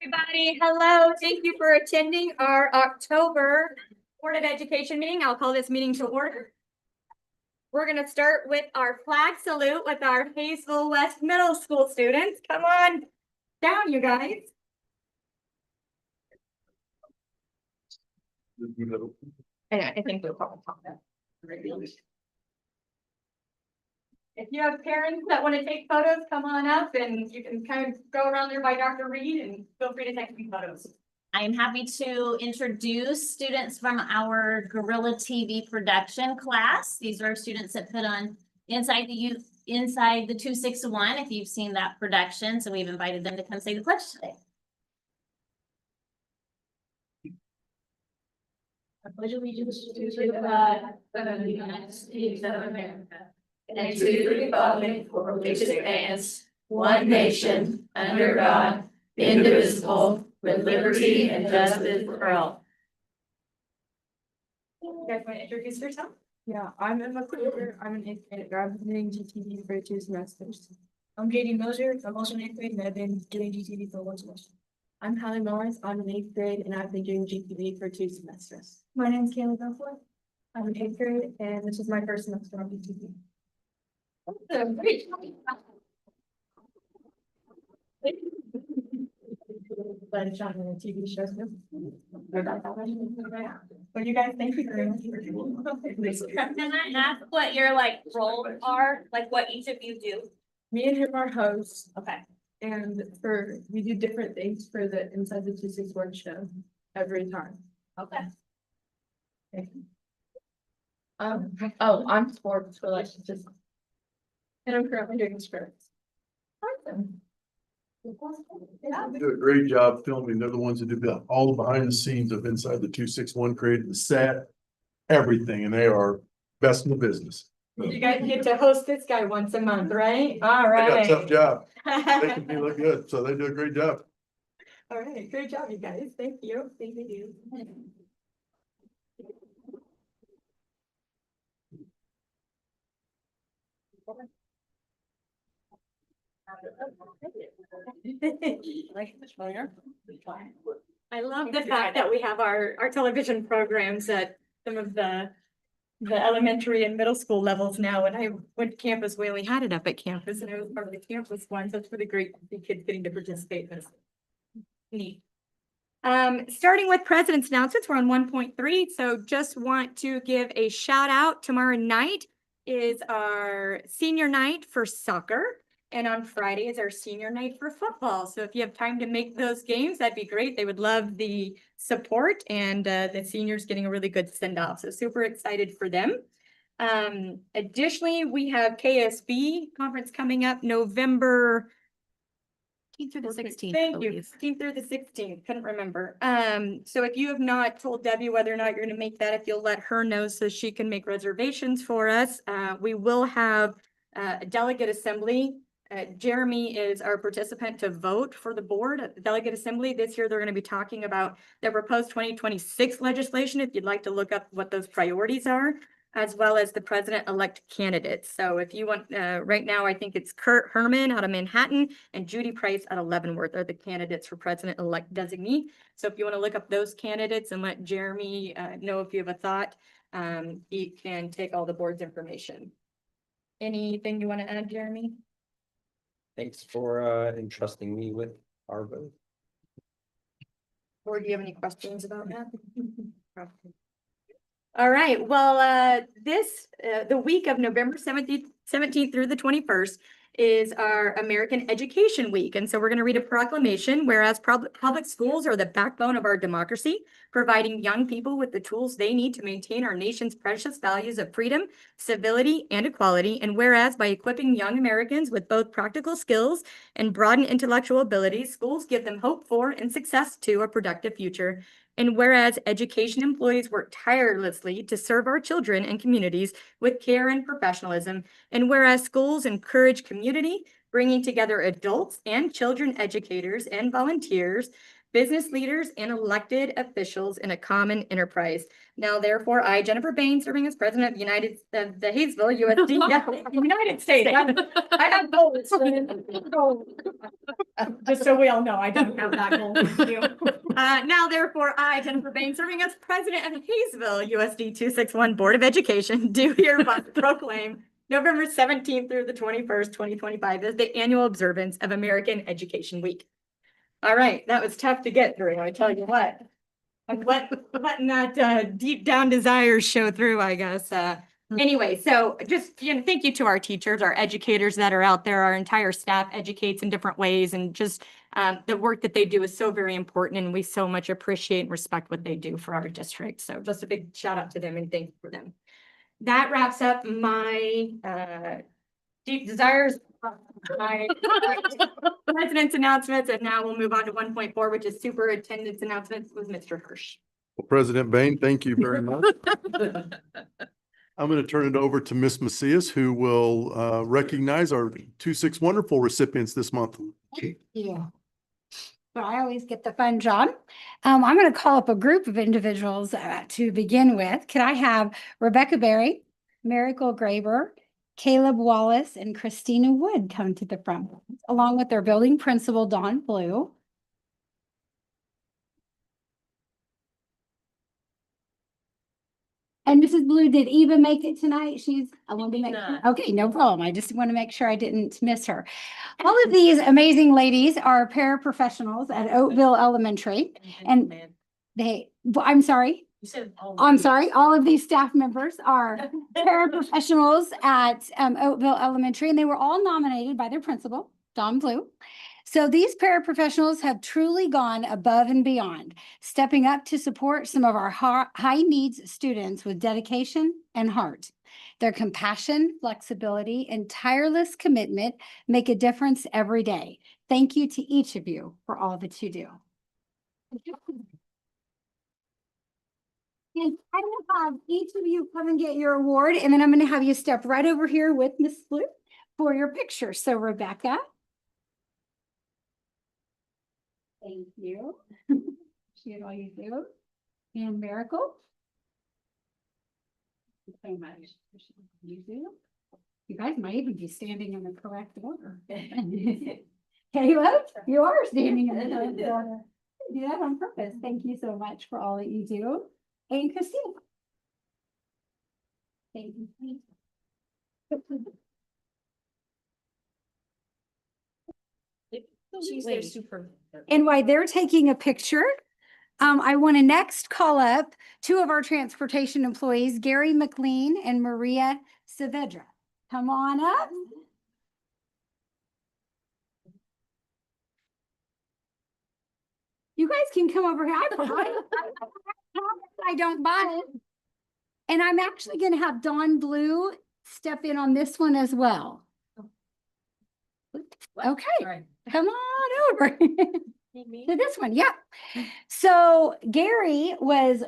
Everybody, hello. Thank you for attending our October Board of Education meeting. I'll call this meeting to order. We're going to start with our flag salute with our Hayesville West Middle School students. Come on down, you guys. I think we'll probably talk that. If you have parents that want to take photos, come on up and you can kind of go around there by Dr. Reed and feel free to take some photos. I am happy to introduce students from our Gorilla TV production class. These are students that put on Inside the 261, if you've seen that production. So we've invited them to come say the pledge today. I pledge allegiance to the flag of the United States of America and to the republic for which it stands, one nation, under God, indivisible, with liberty and justice for all. You guys want to introduce yourself? Yeah, I'm Emma Cooper. I'm an 8th grade. I've been doing GTV for 2 semesters. I'm JD Moser. I'm also in 8th grade and I've been doing GTV for 1 semester. I'm Hallie Morris. I'm in 8th grade and I've been doing GTV for 2 semesters. My name is Kaylee Belfort. I'm in 8th grade and this is my first semester on GTV. Great. But it's not in the TV shows. Well, you guys, thank you very much for Can I ask what your roles are, like what each of you do? Me and him are hosts, Okay. and we do different things for the Inside the 261 show every time. Okay. I'm sports relationships, and I'm currently doing scripts. Awesome. They do a great job filming. They're the ones that do all the behind the scenes of Inside the 261, created the set, everything, and they are best in the business. You guys get to host this guy once a month, right? All They got a right. tough job. They can be look good, so they do a great job. All right, great job, you guys. Thank you. Thank you. I love the fact that we have our television programs at some of the elementary and middle school levels now. When I went to campus, we only had it up at campus and I was part of the campus one, so it's really great to see kids getting to participate. That's neat. Starting with president's announcements, we're on 1.3. So just want to give a shout out. Tomorrow night is our senior night for soccer. And on Friday is our senior night for football. So if you have time to make those games, that'd be great. They would love the support and the seniors getting a really good send off. So super excited for them. Additionally, we have KSB conference coming up November 15th through the 16th. Thank you. 15th through the 16th. Couldn't remember. So if you have not told Debbie whether or not you're going to make that, if you'll let her know so she can make reservations for us, we will have a delegate assembly. Jeremy is our participant to vote for the board at the delegate assembly. This year, they're going to be talking about their proposed 2026 legislation. If you'd like to look up what those priorities are, as well as the president-elect candidates. So if you want, right now, I think it's Kurt Herman out of Manhattan and Judy Price out of Leavenworth are the candidates for president-elect designee. So if you want to look up those candidates and let Jeremy know if you have a thought, he can take all the board's information. Anything you want to add, Jeremy? Thanks for entrusting me with our vote. Or do you have any questions about that? All right, well, the week of November 17th through the 21st is our American Education Week. And so we're going to read a proclamation, whereas public schools are the backbone of our democracy, providing young people with the tools they need to maintain our nation's precious values of freedom, civility, and equality. And whereas by equipping young Americans with both practical skills and broadened intellectual abilities, schools give them hope for and success to a productive future. And whereas education employees work tirelessly to serve our children and communities with care and professionalism, and whereas schools encourage community, bringing together adults and children educators and volunteers business leaders, and elected officials in a common enterprise. Now therefore, I, Jennifer Bain, serving as president of the Hayesville USD, United States. I have goals. Just so we all know, I don't have that goal. Thank you. Now therefore, I, Jennifer Bain, serving as president of the Hayesville USD 261 Board of Education, do hereby proclaim November 17th through the 21st, 2025 as the annual observance of American Education Week. All right, that was tough to get through, I tell you what. I'm letting that deep down desires show through, I guess. Anyway, so just, thank you to our teachers, our educators that are out there. Our entire staff educates in different ways, and just the work that they do is so very important, and we so much appreciate and respect what they do for our district. So just a big shout out to them and thank you for them. That wraps up my deep desires, my president's announcements, and now we'll move on to 1.4, which is superintendent's announcements with Mr. Hirsch. Well, President Bain, thank you very much. I'm going to turn it over to Miss Macias, who will recognize our 2-6 Wonderful recipients this month. Yeah. But I always get the fun job. I'm going to call up a group of individuals to begin with. Could I have Rebecca Berry, Miracle Graber, Caleb Wallace, and Christina Wood come to the front, along with their building principal, Dawn Blue. And Mrs. Blue, did Eva make it tonight? I want to make sure. Okay, no problem. I just want to make sure I didn't miss her. All of these amazing ladies are paraprofessionals at Oakville Elementary. And I'm sorry. You said. I'm sorry. All of these staff members are paraprofessionals at Oakville Elementary, and they were all nominated by their principal, Dawn Blue. So these paraprofessionals have truly gone above and beyond, stepping up to support some of our high needs students with dedication and heart. Their compassion, flexibility, and tireless commitment make a difference every day. Thank you to each of you for all that you do. And I'm going to have each of you come and get your award, and then I'm going to have you step right over here with Miss Blue for your picture. So Rebecca. Thank you. Appreciate all you do. And Miracle. Thank you so much. You do. You guys might even be standing in the correct order. Caleb, you are standing in the correct order. You do that on purpose. Thank you so much for all that you do. And Christine. Thank you. She's their super. And while they're taking a picture, I want to next call up two of our transportation employees, Gary McLean and Maria Saavedra. Come on up. You guys can come over here. I don't buy it. And I'm actually going to have Dawn Blue step in on this one as well. Okay. Sorry. Come on over to this one. Yeah. So Gary was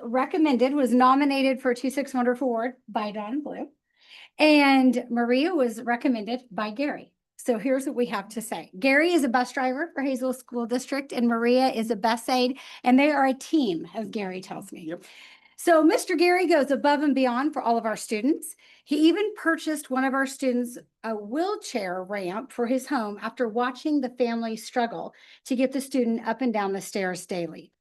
nominated for 2-6 Wonderful Award by Dawn Blue, and Maria was recommended by Gary. So here's what we have to say. Gary is a bus driver for Hayesville School District, and Maria is a bus aide, and they are a team, as Gary tells me. Yep. So Mr. Gary goes above and beyond for all of our students. He even purchased one of our students a wheelchair ramp for his home after watching the family struggle to get the student up and down the stairs daily.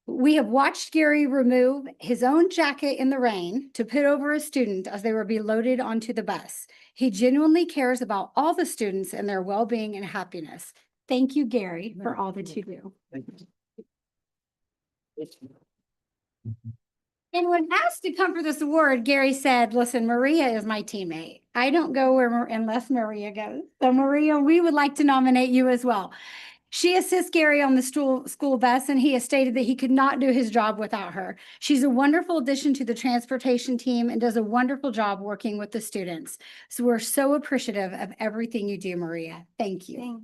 We have watched Gary remove his own jacket in the rain to put over a student as they were being loaded onto the bus. He genuinely cares about all the students and their well-being and happiness. Thank you, Gary, for all that you do. And when asked to come for this award, Gary said, listen, Maria is my teammate. I don't go unless Maria goes. So Maria, we would like to nominate you as well. She assists Gary on the school bus, and he has stated that he could not do his job without her. She's a wonderful addition to the transportation team and does a wonderful job working with the students. So we're so appreciative of everything you do, Maria. Thank you.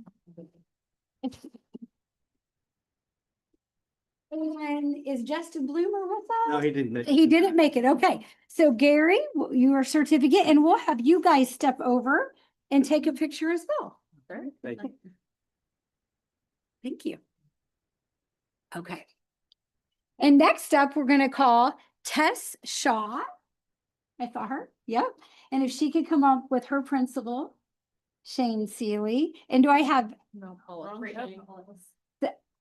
And is Justin Bloomer with us? No, he didn't. He didn't make it. Okay. So Gary, your certificate, and we'll have you guys step over and take a picture as well. Thank you. Thank you. Okay. And next up, we're going to call Tess Shaw. I saw her. Yep. And if she could come up with her principal, Shane Seeley. And do I have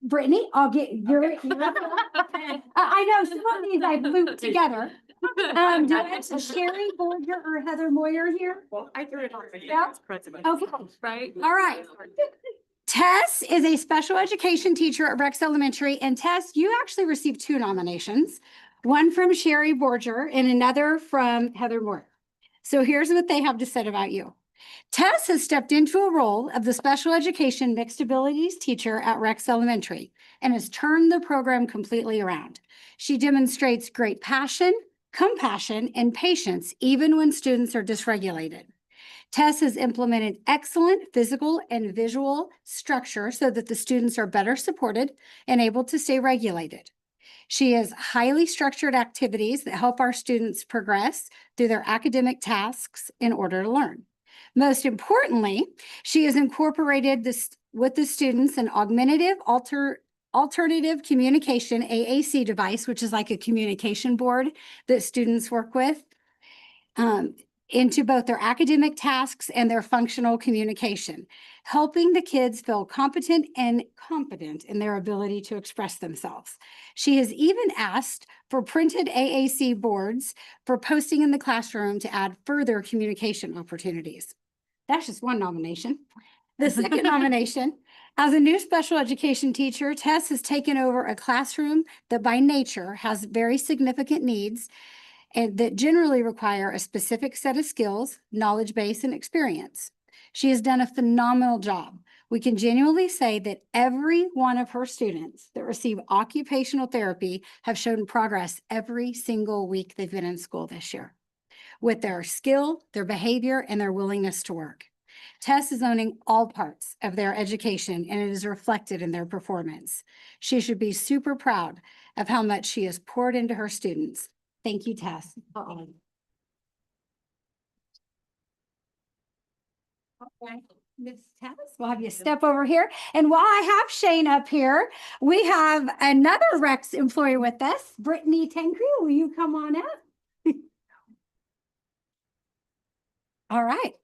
Brittany? I'll get your. I know some of these I've looped together. Do I have Sherry Borger or Heather Moyer here? Well, I threw it on. Yeah. President. Okay. Right? All right. Tess is a special education teacher at Rex Elementary, and Tess, you actually received 2 nominations, one from Sherry Borger and another from Heather Moore. So here's what they have to say about you. Tess has stepped into a role of the special education mixed abilities teacher at Rex Elementary and has turned the program completely around. She demonstrates great passion, compassion, and patience even when students are dysregulated. Tess has implemented excellent physical and visual structure so that the students are better supported and able to stay regulated. She has highly structured activities that help our students progress through their academic tasks in order to learn. Most importantly, she has incorporated this with the students an augmentative alternative communication AAC device, which is like a communication board that students work with, into both their academic tasks and their functional communication, helping the kids feel competent and confident in their ability to express themselves. She has even asked for printed AAC boards for posting in the classroom to add further communication opportunities. That's just one nomination. The second nomination, as a new special education teacher, Tess has taken over a classroom that by nature has very significant needs and that generally require a specific set of skills, knowledge base, and experience. She has done a phenomenal job. We can genuinely say that every one of her students that receive occupational therapy have shown progress every single week they've been in school this year with their skill, their behavior, and their willingness to work. Tess is owning all parts of their education, and it is reflected in their performance. She should be super proud of how much she has poured into her students. Thank you, Tess. Okay, Miss Tess, we'll have you step over here. And while I have Shane up here, we have another Rex employee with us, Brittany Tancredi. Will you come on up? All right.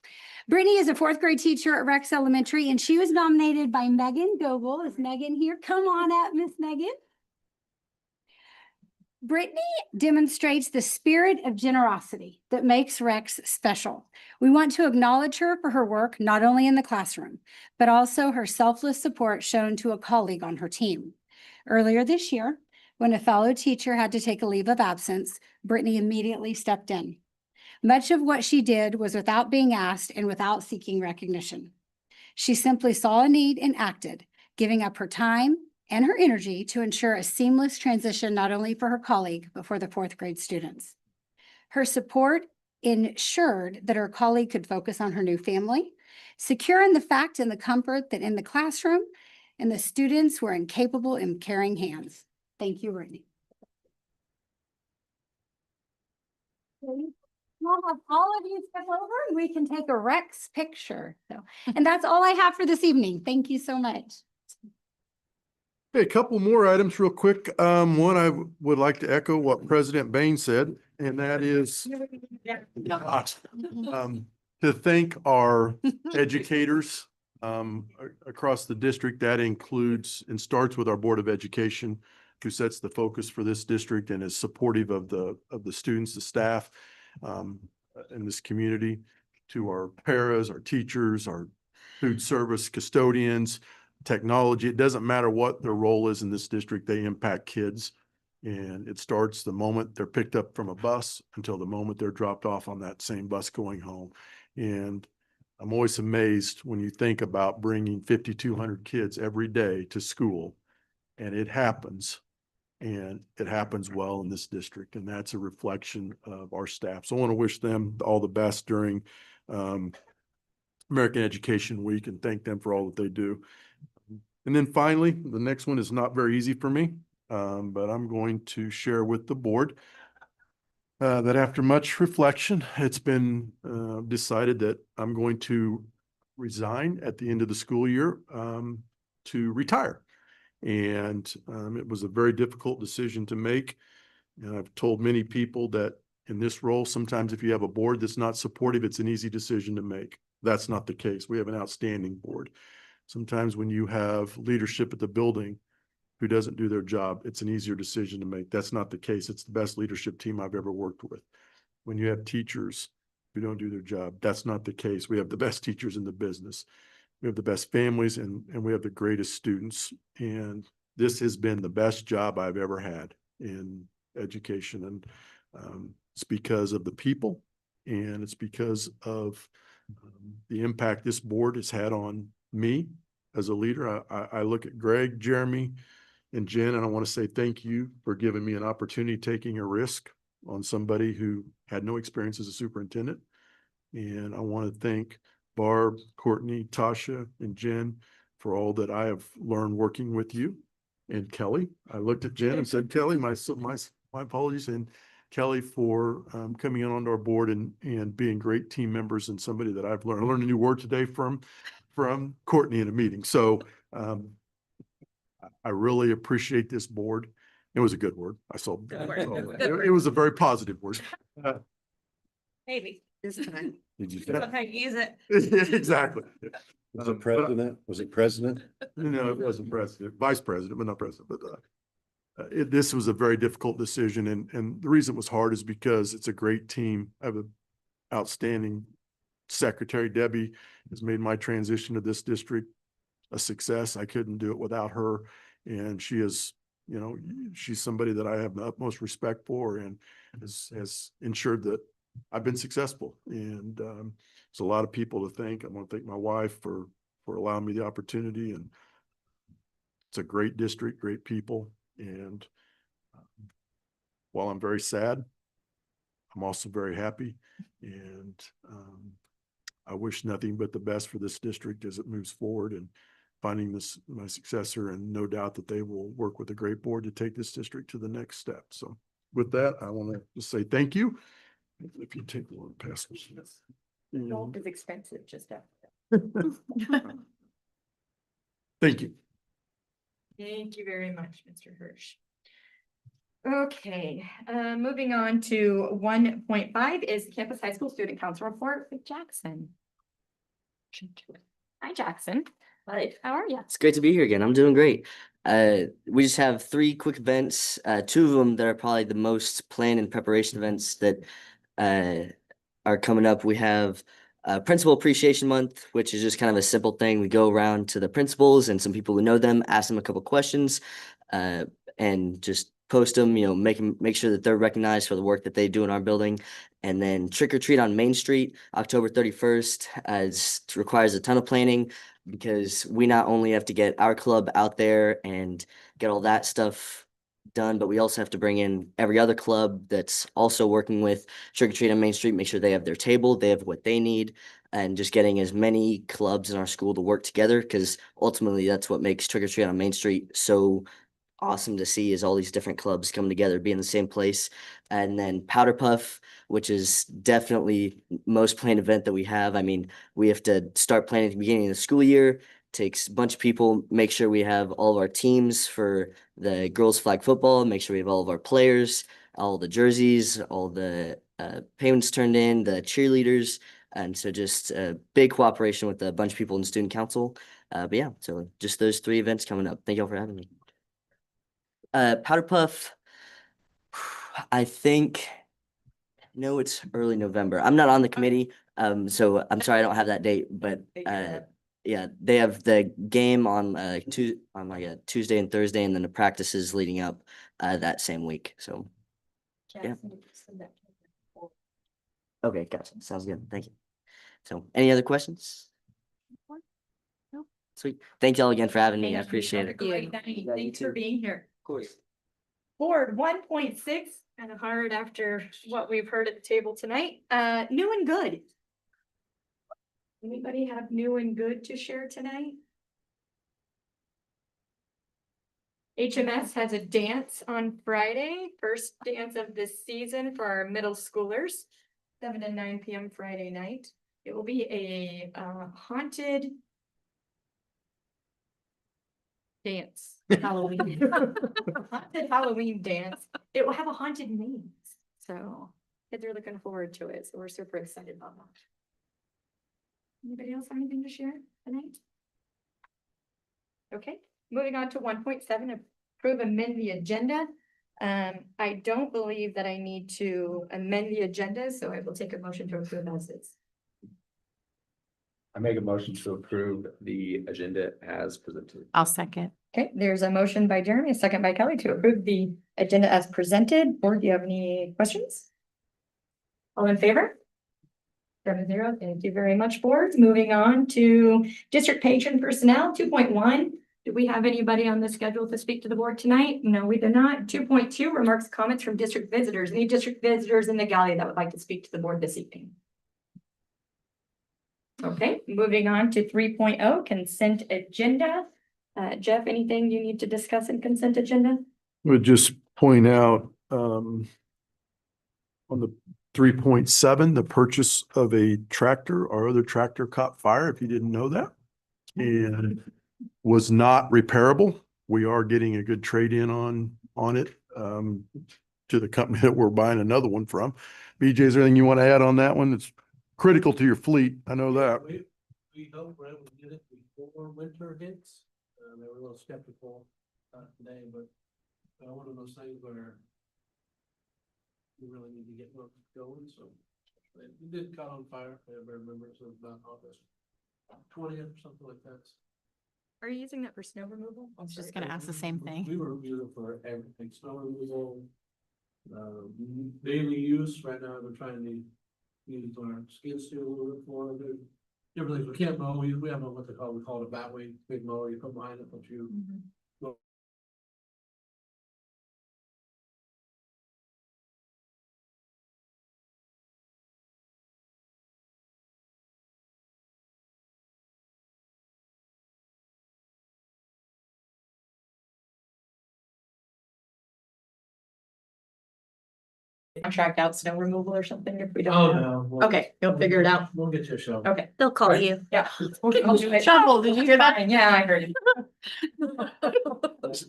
Brittany is a 4th grade teacher at Rex Elementary, and she was nominated by Megan Goble. Is Megan here? Come on up, Miss Megan. Brittany demonstrates the spirit of generosity that makes Rex special. We want to acknowledge her for her work, not only in the classroom, but also her selfless support shown to a colleague on her team. Earlier this year, when a fellow teacher had to take a leave of absence, Brittany immediately stepped in. Much of what she did was without being asked and without seeking recognition. She simply saw a need and acted, giving up her time and her energy to ensure a seamless transition, not only for her colleague, but for the 4th grade students. Her support ensured that her colleague could focus on her new family, secure in the fact and the comfort that in the classroom and the students were in capable and caring hands. Thank you, Brittany. We'll have all of you step over and we can take a Rex picture. So, and that's all I have for this evening. Thank you so much. Hey, a couple more items real quick. One, I would like to echo what President Bain said, and that is to thank our educators across the district. That includes and starts with our Board of Education, who sets the focus for this district and is supportive of the students, the staff in this community, to our paras, our teachers, our food service custodians, technology. It doesn't matter what their role is in this district, they impact kids. And it starts the moment they're picked up from a bus until the moment they're dropped off on that same bus going home. And I'm always amazed when you think about bringing 5,200 kids every day to school, and it happens well in this district. And that's a reflection of our staff. So I want to wish them all the best during American Education Week and thank them for all that they do. And then finally, the next one is not very easy for me, but I'm going to share with the board that after much reflection, it's been decided that I'm going to resign at the end of the school year to retire. And it was a very difficult decision to make. And I've told many people that in this role, sometimes if you have a board that's not supportive, it's an easy decision to make. That's not the case. We have an outstanding board. Sometimes when you have leadership at the building who doesn't do their job, it's an easier decision to make. That's not the case. It's the best leadership team I've ever worked with. When you have teachers who don't do their job, that's not the case. We have the best teachers in the business. We have the best families and we have the greatest students. And this has been the best job I've ever had in education. And it's because of the people, and it's because of the impact this board has had on me as a leader. I look at Greg, Jeremy, and Jen, and I want to say thank you for giving me an opportunity, taking a risk on somebody who had no experience as a superintendent. And I want to thank Barb, Courtney, Tasha, and Jen for all that I have learned working with you. And Kelly, I looked at Jen and said, Kelly, my apologies. And Kelly for coming on onto our board and being great team members and somebody that I've learned. I learned a new word today from Courtney in a meeting. So I really appreciate this board. It was a good word. It was a very positive word. Maybe. This time. Did you? Sometimes use it. Exactly. Was it president? Was it president? No, it wasn't president, vice president, but not president, but this was a very difficult decision. And the reason it was hard is because it's a great team. I have an outstanding secretary. Debbie has made my transition to this district a success. I couldn't do it without her. And she is, you know, she's somebody that I have the utmost respect for and has ensured that I've been successful. And there's a lot of people to thank. I want to thank my wife for allowing me the opportunity. And it's a great district, great people. And while I'm very sad, I'm also very happy. And I wish nothing but the best for this district as it moves forward and finding my successor. And no doubt that they will work with a great board to take this district to the next step. So with that, I want to just say thank you. If you take one past me. Golf is expensive, just after. Thank you. Thank you very much, Mr. Hirsch. Okay, moving on to 1.5 is Campus High School Student Council Report with Jackson. Hi, Jackson. Hi. How are you? It's great to be here again. I'm doing great. We just have 3 quick events, 2 of them that are probably the most planned and preparation events that are coming up. We have Principal Appreciation Month, which is just kind of a simple thing. We go around to the principals and some people who know them, ask them a couple questions, and just post them, you know, make sure that they're recognized for the work that they do in our building. And then Trick or Treat on Main Street, October 31st, requires a ton of planning because we not only have to get our club out there and get all that stuff done, but we also have to bring in every other club that's also working with Trick or Treat on Main Street, make sure they have their table, they have what they need, and just getting as many clubs in our school to work together, because ultimately that's what makes Trick or Treat on Main Street so awesome to see, is all these different clubs come together, be in the same place. And then Powder Puff, which is definitely most planned event that we have. I mean, we have to start planning at the beginning of the school year, takes a bunch of people, make sure we have all of our teams for the girls flag football, make sure we have all of our players, all the jerseys, all the payments turned in, the cheerleaders. And so just big cooperation with a bunch of people in student council. But yeah, so just those 3 events coming up. Thank y'all for having me. Powder Puff, I think, no, it's early November. I'm not on the committee, so I'm sorry I don't have that date, but yeah, they have the game on like a Tuesday and Thursday, and then the practices leading up that same week. So yeah. Okay, gotcha. Sounds good. Thank you. So any other questions? No. Sweet. Thank y'all again for having me. I appreciate it. Great night. Thanks for being here. Of course. Board 1.6, kind of hard after what we've heard at the table tonight. New and good. Anybody have new and good to share tonight? HMS has a dance on Friday, first dance of this season for our middle schoolers, 7 and 9 p.m. Friday night. It will be a haunted dance. Halloween. Haunted Halloween dance. It will have a haunted maze. So kids are looking forward to it. So we're super excited about that. Anybody else have anything to share tonight? Okay, moving on to 1.7, approve amend the agenda. I don't believe that I need to amend the agenda, so I will take a motion to approve as is. I make a motion to approve the agenda as presented. I'll second. Okay, there's a motion by Jeremy, a second by Kelly to approve the agenda as presented. Board, do you have any questions? All in favor? 7-0, thank you very much, board. Moving on to district patron personnel, 2.1. Do we have anybody on the schedule to speak to the board tonight? No, we do not. 2.2, remarks, comments from district visitors. Any district visitors in the gallery that would like to speak to the board this evening? Okay, moving on to 3.0, consent agenda. Jeff, anything you need to discuss in consent agenda? Would just point out, on the 3.7, the purchase of a tractor. Our other tractor caught fire, if you didn't know that, and was not repairable. We are getting a good trade-in on it, to the company that we're buying another one from. BJ, is there anything you want to add on that one? It's critical to your fleet. I know that. We hope we're able to get it before winter hits. They were a little skeptical today, but one of those things where we really need to get one going, so it did caught on fire. I remember it was about August 20th or something like that. Are you using that for snow removal? I was just gonna ask the same thing. We were using it for everything, snow removal, daily use. Right now, we're trying to use our skid steer a little bit more. Different things. We can't mow. We have what they call, we call it a batwing, big mower. You put behind it, but you. Contract out snow removal or something if we don't. Oh, have- no. Okay, you'll figure it out. We'll get you a shovel. Okay, They'll call you. yeah. I'll do it. Shovel, did you hear that? Fine, yeah, I heard it.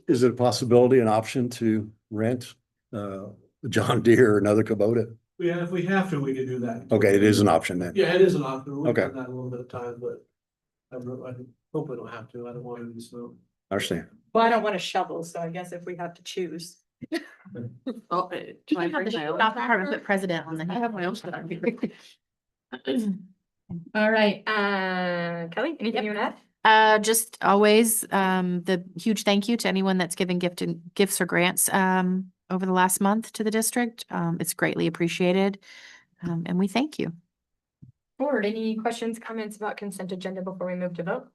Is it a possibility, an option to rent John Deere or another Kubota? Yeah, if we have to, we can do that. Okay, it is an option then. Yeah, it is an option. We've Okay. done that a little bit of time, but I hope we don't have to. I don't want to use snow. I understand. Well, I don't want to shovel, so I guess if we have to choose. Oh, I have the shop department put president on the. I have my own stuff. All right, Kelly, anything you want to add? Just always, the huge thank you to anyone that's given gifts or grants, over the last month to the district. It's greatly appreciated. And we thank you. Board, any questions, comments about consent agenda before we move to vote?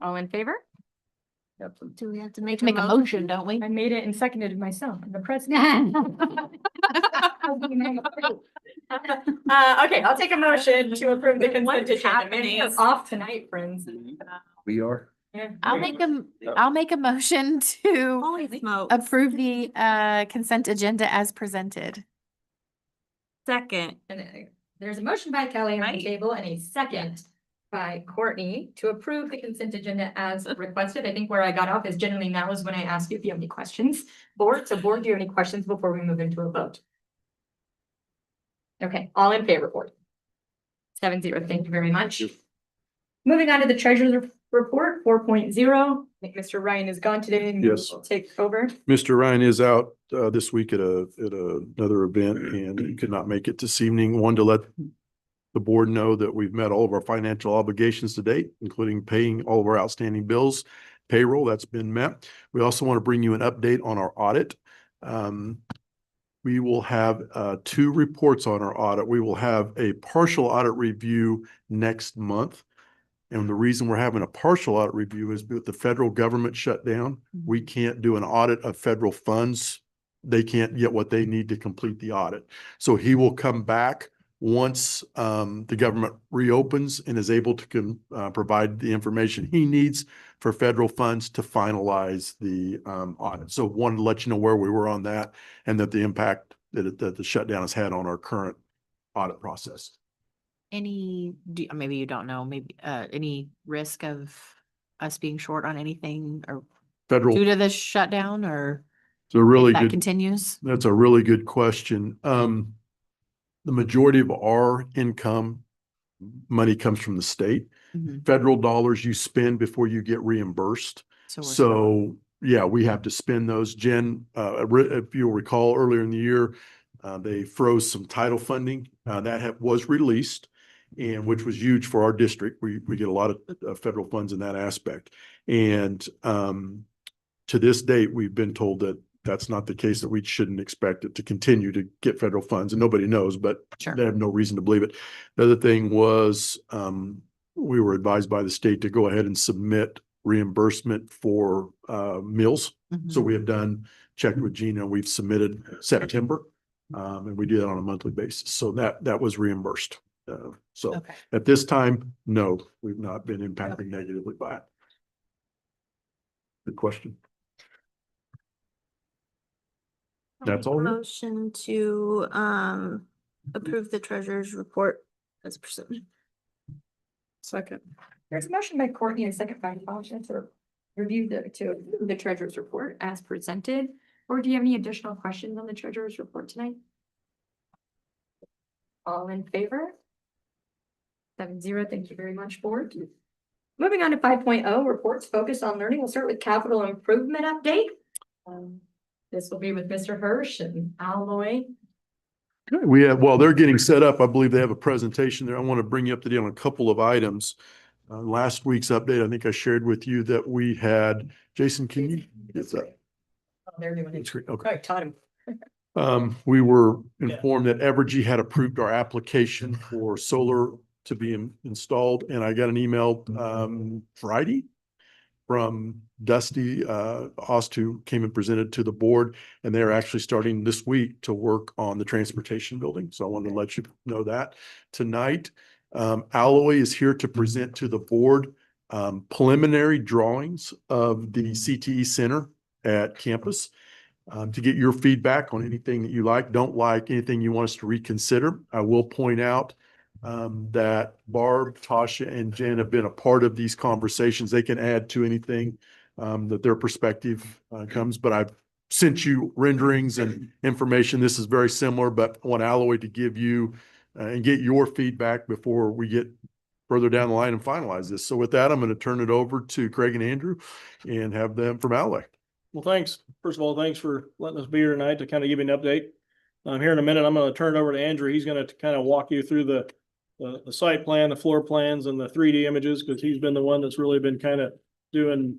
All in favor? Do we have to make a motion, don't we? I made it and seconded it myself, I'm the president. Okay, I'll take a motion to approve the consent agenda. Man, we're off tonight, friends. We are. Yeah. I'll make a motion to Holy smoke. approve the consent agenda as presented. Second. And there's a motion by Kelly on the Right. table and a second by Courtney to approve the consent agenda as requested. I think where I got off is generally now is when I ask you if you have any questions. Board, so board, do you have any questions before we move into a vote? Okay, all in favor, board. 7-0, thank you very much. Moving on to the treasurer's report, 4.0. I think Mr. Ryan is gone today and Yes. will take over. Mr. Ryan is out this week at another event and he could not make it this evening. One, to let the board know that we've met all of our financial obligations to date, including paying all of our outstanding bills, payroll, that's been met. We also want to bring you an update on our audit. We will have 2 reports on our audit. We will have a partial audit review next month. And the reason we're having a partial audit review is with the federal government shutdown. We can't do an audit of federal funds. They can't get what they need to complete the audit. So he will come back once the government reopens and is able to provide the information he needs for federal funds to finalize the audit. So wanted to let you know where we were on that and that the impact that the shutdown has had on our current audit process. Maybe you don't know, maybe any risk of us being short on anything or Federal, due to this shutdown or it's a really if that good, continues? that's a really good question. The majority of our income money comes from the state. Mhm. Federal dollars you spend before you get reimbursed. So we're So, yeah, we have to spend those. Jen, if you'll recall earlier in the year, they froze some title funding that was released, and which was huge for our district. We get a lot of federal funds in that aspect. And to this date, we've been told that that's not the case, that we shouldn't expect it to continue to get federal funds, and nobody knows, but Sure. they have no reason to believe it. The other thing was, we were advised by the state to go ahead and submit reimbursement for meals. So Mhm. we have checked with Gina, we've submitted September, and we do that on a monthly basis. So that was reimbursed. So Okay. at this time, no, we've not been impacted negatively by it. Good question. That's all. Here. Motion to approve the treasurer's report as presented. Second. There's a motion by Courtney and a second by Tasha to review the treasurer's report as presented. Or do you have any additional questions on the treasurer's report tonight? All in favor? 7-0, thank you very much, board. Moving on to 5.0, reports focused on learning. We'll start with capital improvement update. This will be with Mr. Hirsch and Alloy. We have, while they're getting set up, I believe they have a presentation there. I want to bring you up to date on a couple of items. Last week's update, I think I shared with you that we had, Jason, can you get that? They're doing it. Okay. All right, taught him. We were informed that Evergy had approved our application for solar to be installed, and I got an email Friday from Dusty Ost, who came and presented to the board, and they're actually starting this week to work on the transportation building. So I wanted to let you know that tonight. Alloy is here to present to the board preliminary drawings of the CTE center at campus. To get your feedback on anything that you like, don't like, anything you want us to reconsider. I will point out that Barb, Tasha, and Jen have been a part of these conversations. They can add to anything that their perspective comes, but I've sent you renderings and information. This is very similar, but I want Alloy to give you and get your feedback before we get further down the line and finalize this. So with that, I'm going to turn it over to Craig and Andrew and have them from Alloy. Well, thanks. First of all, thanks for letting us be here tonight to kind of give you an update. Here in a minute, I'm going to turn it over to Andrew. He's going to kind of walk you through the site plan, the floor plans, and the 3D images, because he's been the one that's really been kind of doing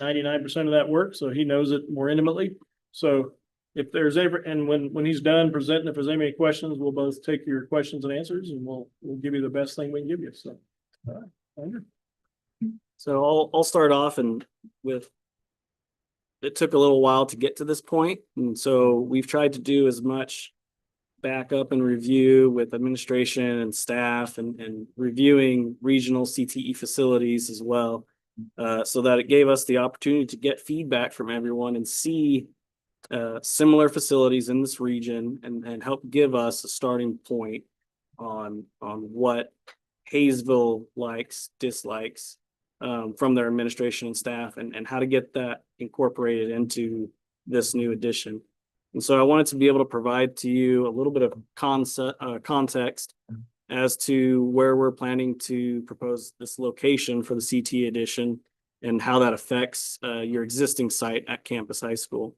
99% of that work. So he knows it more intimately. So if there's ever, and when he's done presenting, if there's any questions, we'll both take your questions and answers, and we'll give you the best thing we can give you. So, Andrew. So I'll start off with. It took a little while to get to this point, and so we've tried to do as much backup and review with administration and staff and reviewing regional CTE facilities as well, so that it gave us the opportunity to get feedback from everyone and see similar facilities in this region and help give us a starting point on what Hayesville likes, dislikes, from their administration and staff, and how to get that incorporated into this new addition. And so I wanted to be able to provide to you a little bit of context as to where we're planning to propose this location for the CT addition and how that affects your existing site at Campus High School.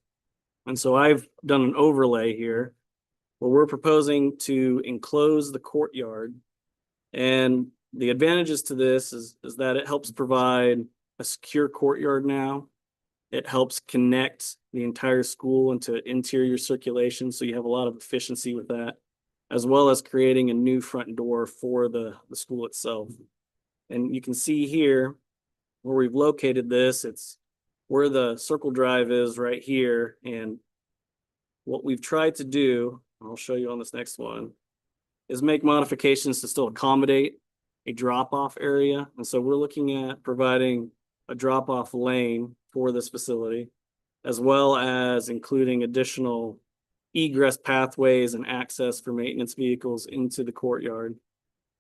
And so I've done an overlay here where we're proposing to enclose the courtyard. And the advantages to this is that it helps provide a secure courtyard now. It helps connect the entire school into interior circulation, so you have a lot of efficiency with that, as well as creating a new front door for the school itself. And you can see here where we've located this, it's where the circle drive is right here. And what we've tried to do, I'll show you on this next one, is make modifications to still accommodate a drop-off area. And so we're looking at providing a drop-off lane for this facility, as well as including additional egress pathways and access for maintenance vehicles into the courtyard,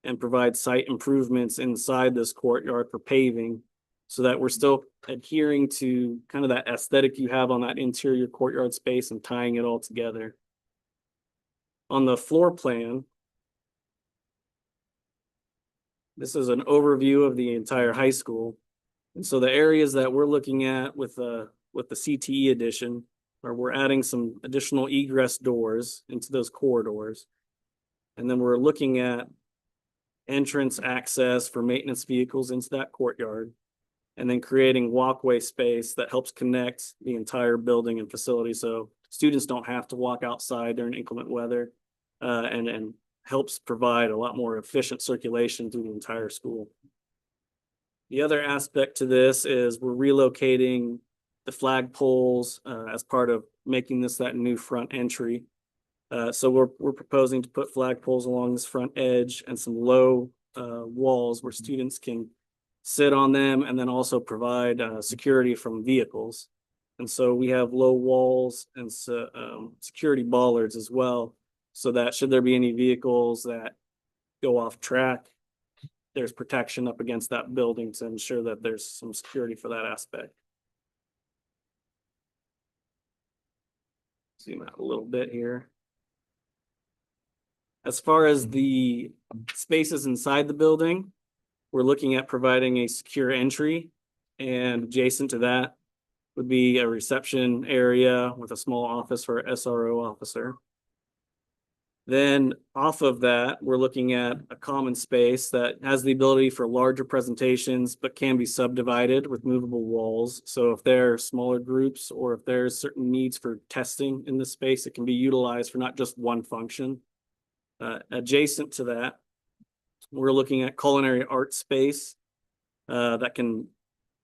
and provide site improvements inside this courtyard for paving so that we're still adhering to kind of that aesthetic you have on that interior courtyard space and tying it all together. On the floor plan, this is an overview of the entire high school. And so the areas that we're looking at with the CTE addition, are we're adding some additional egress doors into those corridors. And then we're looking at entrance access for maintenance vehicles into that courtyard. And then creating walkway space that helps connect the entire building and facility. So students don't have to walk outside during inclement weather, and helps provide a lot more efficient circulation through the entire school. The other aspect to this is we're relocating the flagpoles as part of making this that new front entry. So we're proposing to put flagpoles along this front edge and some low walls where students can sit on them, and then also provide security from vehicles. And so we have low walls and security bollards as well, so that should there be any vehicles that go off track, there's protection up against that building to ensure that there's some security for that aspect. Zoom out a little bit here. As far as the spaces inside the building, we're looking at providing a secure entry, and adjacent to that would be a reception area with a small office for an SRO officer. Then off of that, we're looking at a common space that has the ability for larger presentations, but can be subdivided with movable walls. So if there are smaller groups, or if there's certain needs for testing in the space, it can be utilized for not just one function. Adjacent to that, we're looking at culinary art space that can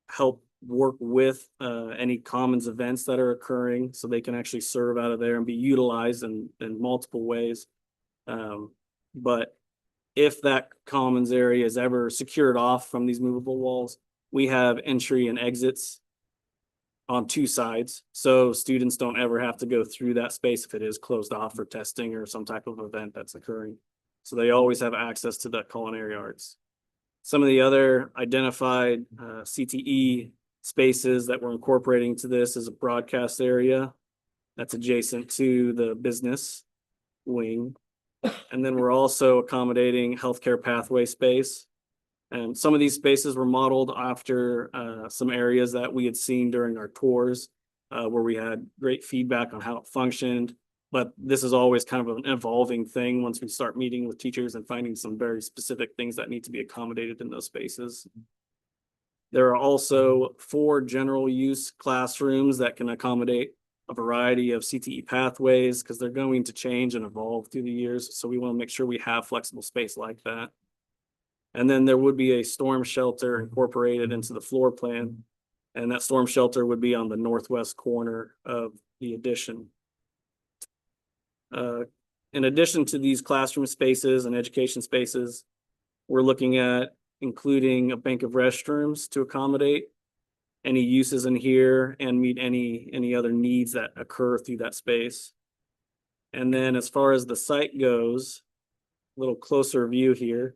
help work with any commons events that are occurring, so they can actually serve out of there and be utilized in multiple ways. But if that commons area is ever secured off from these movable walls, we have entry and exits on two sides, so students don't ever have to go through that space if it is closed off for testing or some type of event that's occurring. So they always have access to the culinary arts. Some of the other identified CTE spaces that we're incorporating to this is a broadcast area that's adjacent to the business wing. And then we're also accommodating healthcare pathway space. And some of these spaces were modeled after some areas that we had seen during our tours, where we had great feedback on how it functioned. But this is always kind of an evolving thing once we start meeting with teachers and finding some very specific things that need to be accommodated in those spaces. There are also 4 general use classrooms that can accommodate a variety of CTE pathways, because they're going to change and evolve through the years. So we want to make sure we have flexible space like that. And then there would be a storm shelter incorporated into the floor plan. And that storm shelter would be on the northwest corner of the addition. In addition to these classroom spaces and education spaces, we're looking at including a bank of restrooms to accommodate any uses in here and meet any other needs that occur through that space. And then as far as the site goes, a little closer view here,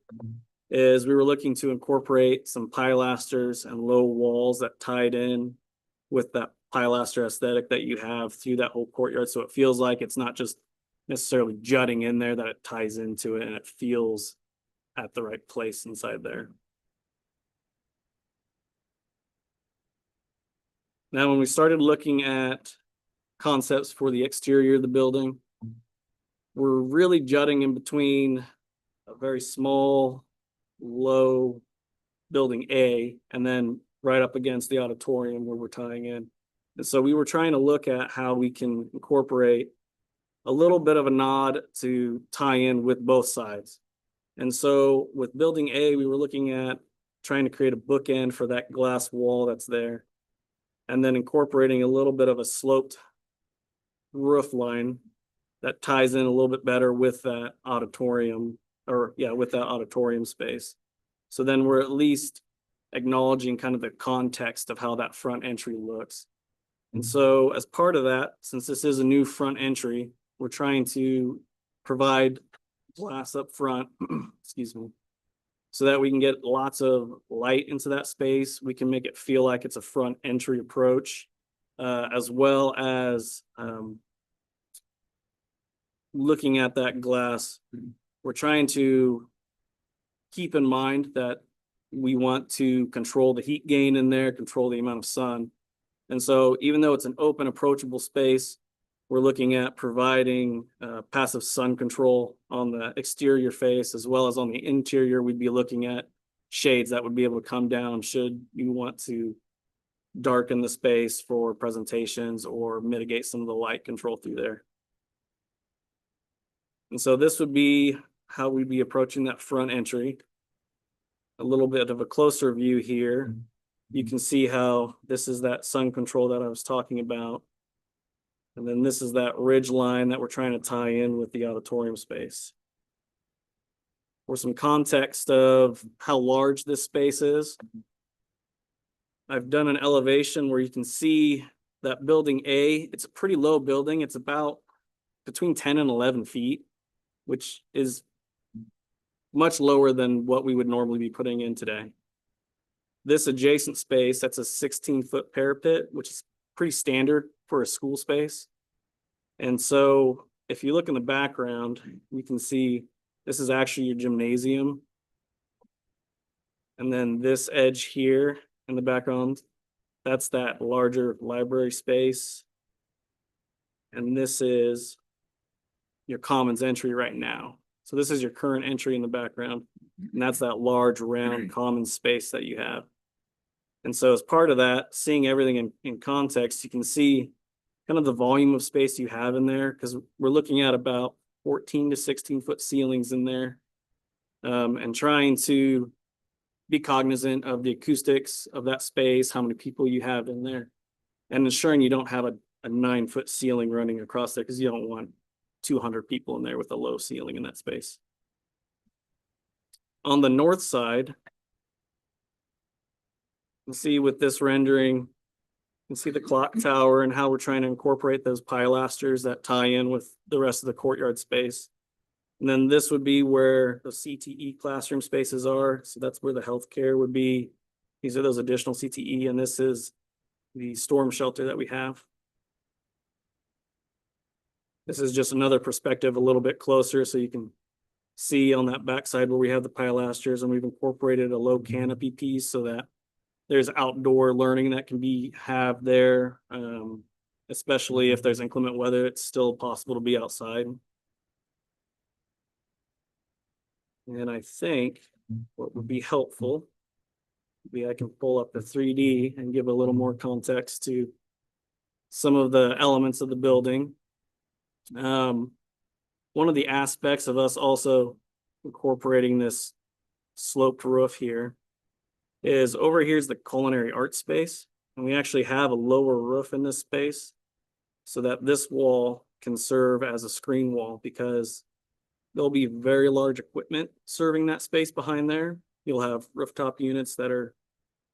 is we were looking to incorporate some pilasters and low walls that tied in with that pilaster aesthetic that you have through that whole courtyard. So it feels like it's not just necessarily jutting in there, that it ties into it and it feels at the right place inside there. Now, when we started looking at concepts for the exterior of the building, we're really jutting in between a very small, low building A, and then right up against the auditorium where we're tying in. And so we were trying to look at how we can incorporate a little bit of a nod to tie in with both sides. And so with building A, we were looking at trying to create a bookend for that glass wall that's there, and then incorporating a little bit of a sloped roof line that ties in a little bit better with that auditorium, with that auditorium space. So then we're at least acknowledging kind of the context of how that front entry looks. And so as part of that, since this is a new front entry, we're trying to provide glass up front, excuse me, so that we can get lots of light into that space. We can make it feel like it's a front entry approach, as well as looking at that glass. We're trying to keep in mind that we want to control the heat gain in there, control the amount of sun. And so even though it's an open, approachable space, we're looking at providing passive sun control on the exterior face, as well as on the interior. We'd be looking at shades that would be able to come down should you want to darken the space for presentations or mitigate some of the light control through there. And so this would be how we'd be approaching that front entry. A little bit of a closer view here. You can see how this is that sun control that I was talking about. And then this is that ridge line that we're trying to tie in with the auditorium space. For some context of how large this space is, I've done an elevation where you can see that building A. It's a pretty low building. It's about between 10 and 11 feet, which is much lower than what we would normally be putting in today. This adjacent space, that's a 16-foot parapet, which is pretty standard for a school space. And so if you look in the background, you can see this is actually your gymnasium. And then this edge here in the background, that's that larger library space. And this is your commons entry right now. So this is your current entry in the background, and that's that large round common space that you have. And so as part of that, seeing everything in context, you can see kind of the volume of space you have in there, because we're looking at about 14 to 16-foot ceilings in there, and trying to be cognizant of the acoustics of that space, how many people you have in there, and ensuring you don't have a 9-foot ceiling running across there, because you don't want 200 people in there with a low ceiling in that space. On the north side, you'll see with this rendering, you can see the clock tower and how we're trying to incorporate those pilasters that tie in with the rest of the courtyard space. And then this would be where the CTE classroom spaces are. So that's where the healthcare would be. These are those additional CTE, and this is the storm shelter that we have. This is just another perspective a little bit closer, so you can see on that backside where we have the pilasters, and we've incorporated a low canopy piece so that there's outdoor learning that can be have there, especially if there's inclement weather. It's still possible to be outside. And I think what would be helpful, maybe I can pull up the 3D and give a little more context to some of the elements of the building. One of the aspects of us also incorporating this sloped roof here is over here's the culinary arts space. And we actually have a lower roof in this space so that this wall can serve as a screen wall, because there'll be very large equipment serving that space behind there. You'll have rooftop units that are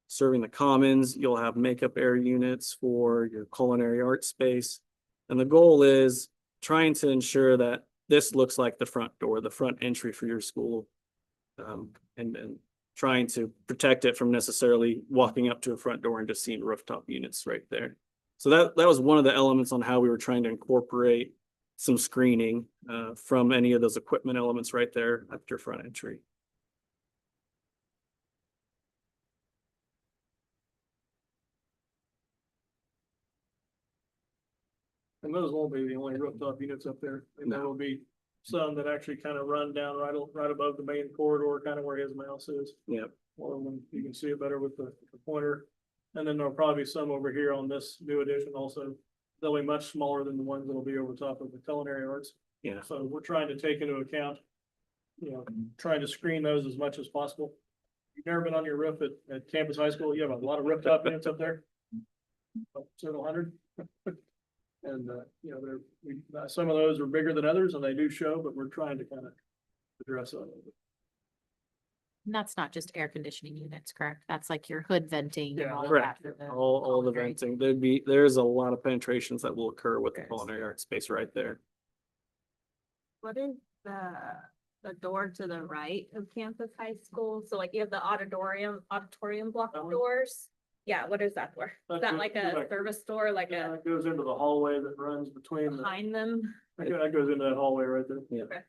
serving the commons. You'll have makeup area units for your culinary arts space. And the goal is trying to ensure that this looks like the front door, the front entry for your school, and trying to protect it from necessarily walking up to a front door and just seeing rooftop units right there. So that was one of the elements on how we were trying to incorporate some screening from any of those equipment elements right there at your front entry. And those won't be the only rooftop units up there. And there will be some that actually kind of run down right above the main corridor, kind of where his mouse is. Yep. Or when you can see it better with the pointer. And then there'll probably be some over here on this new edition also. They'll be much smaller than the ones that'll be over top of the culinary arts. Yeah. So we're trying to take into account, trying to screen those as much as possible. You've never been on your roof at Campus High School? You have a lot of rooftop units up there? Several hundred? And, some of those are bigger than others and they do show, but we're trying to kind of address that. And that's not just air conditioning units, correct? That's like your hood venting and Yeah, all of correct. that. for the All the culinary. venting. There's a lot of penetrations that will occur with the Okay. culinary arts space right there. What is the the door to the right of campus high school? So like you have the auditorium block That one? doors? Yeah, what is that for? Is That's that just like a like- service door, like Yeah, a it goes into the hallway that runs between the, behind them? that goes into that hallway right there. Yeah. Okay.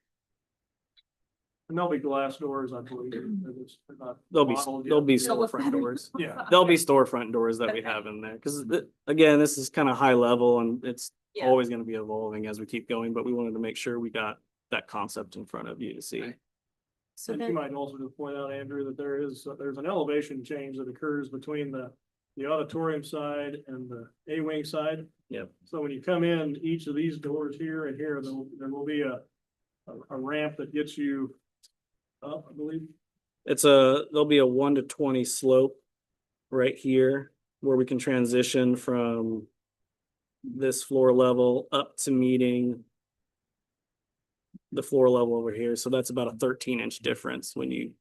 And there'll be glass doors, I believe. They're not There'll be, modeled there'll yet. be So what's storefront that? doors. Yeah. There'll be storefront doors that we Okay. have in there, because again, this is kind of high level and it's Yeah. always gonna be evolving as we keep going, but we wanted to make sure we got that concept in front of you to see. So And you then, might also just point out, Andrew, that there's an elevation change that occurs between the auditorium side and the A-wing side. Yep. So when you come in, each of these doors here and here, there will be a ramp that gets you up, I believe. There'll be a 1 to 20 slope right here where we can transition from this floor level up to meeting the floor level over here. So that's about a 13-inch difference when you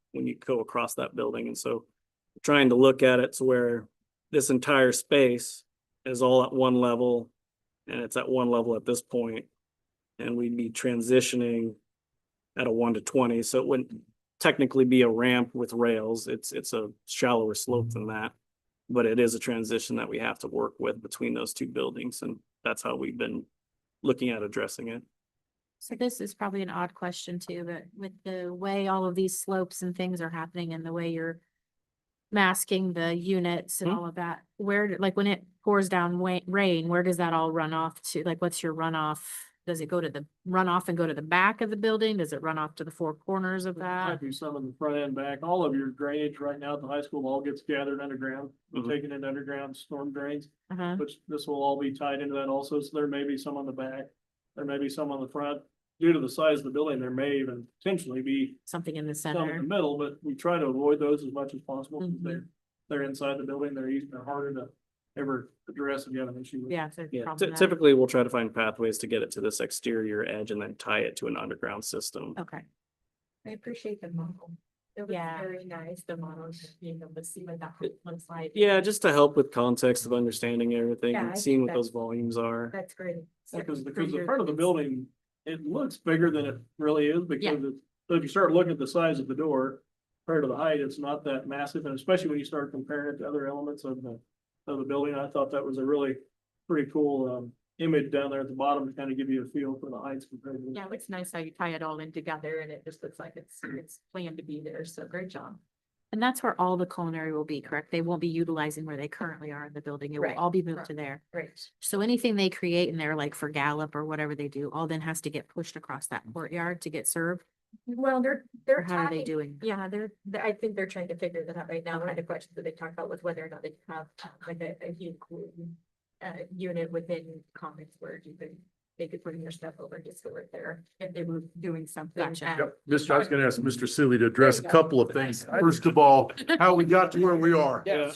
go across that building. And so trying to look at it to where this entire space is all at one level, and it's at one level at this point, and we'd be transitioning at a 1 to 20. So it wouldn't technically be a ramp with rails. It's a shallower slope than that. But it is a transition that we have to work with between those two buildings, and that's how we've been looking at addressing it. so this is probably an odd question too, but with the way all of these slopes and things are happening and the way you're masking the units and all of that, like when it pours down rain, where does that all run off to? Like, what's your runoff? Does it go to the runoff and go to the back of the building? Does it run off to the four corners of There that? might be some in the front and back. All of your drainage right now at the high school all gets gathered underground. We're Mhm. taking in underground storm drains, Uh-huh. which this will all be tied into that also. So there may be some on the back. There may be some on the front. Due to the size of the building, there may even potentially be Something in the some in the center. middle, but we try to avoid those as much as possible. 'Cause Mhm. They're inside the building. They're harder to ever address if you have an issue with. Yeah. So Yeah, problematic. typically we'll try to find pathways to get it to this exterior edge and then tie it to an underground system. Okay. I appreciate the model. It was Yeah. very nice, the model, being able to see what that looks like. Yeah, just to help with context of understanding everything Yeah, I and think seeing what that's- those volumes are. That's great. Because For the your front of the kids. building, it looks bigger than it really is because so if you start looking at the size of the door compared to the height, it's not that massive. And especially when you start comparing it to other elements of the building, I thought that was a really pretty cool image down there at the bottom to kind of give you a feel for the heights compared to. Yeah, it's nice how you tie it all in together and it just looks like it's planned to be there. So great job. And that's where all the culinary will be, correct? They won't be utilizing where they currently are in the building. It will Right, all be moved right. to there. Great. So anything they create in there, like for Gallup or whatever they do, all then has to get pushed across that courtyard to get served? Well, Or they're how are they talking, doing? yeah, I think they're trying to figure that out right now. One of the questions that they talked about was whether or not they have like a huge unit within commons where they could bring their stuff over just so right there if they were doing something. Gotcha. at- Yep, I was gonna ask Mr. Seeley to address a There you go. couple of things. First of all, how we got to where we are. Yeah.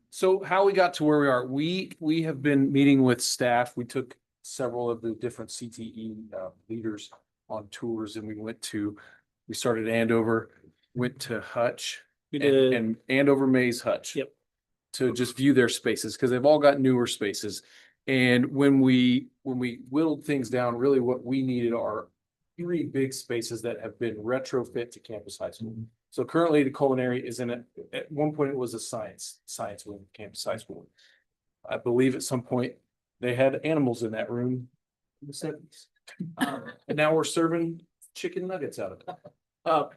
So how we got to where we are, we have been meeting with staff. We took several of the different CTE leaders on tours and we started Andover, went to Hutch. We and- did. And Andover Maze Hutch. Yep. To just view their spaces, because they've all got newer spaces. And when we whittled things down, really what we needed are 3 big spaces that have been retrofit to campus high school. So currently the culinary is at one point it was a science wing, campus high school. I believe at some point they had animals in that room in the 70s. And now we're serving chicken nuggets out of it.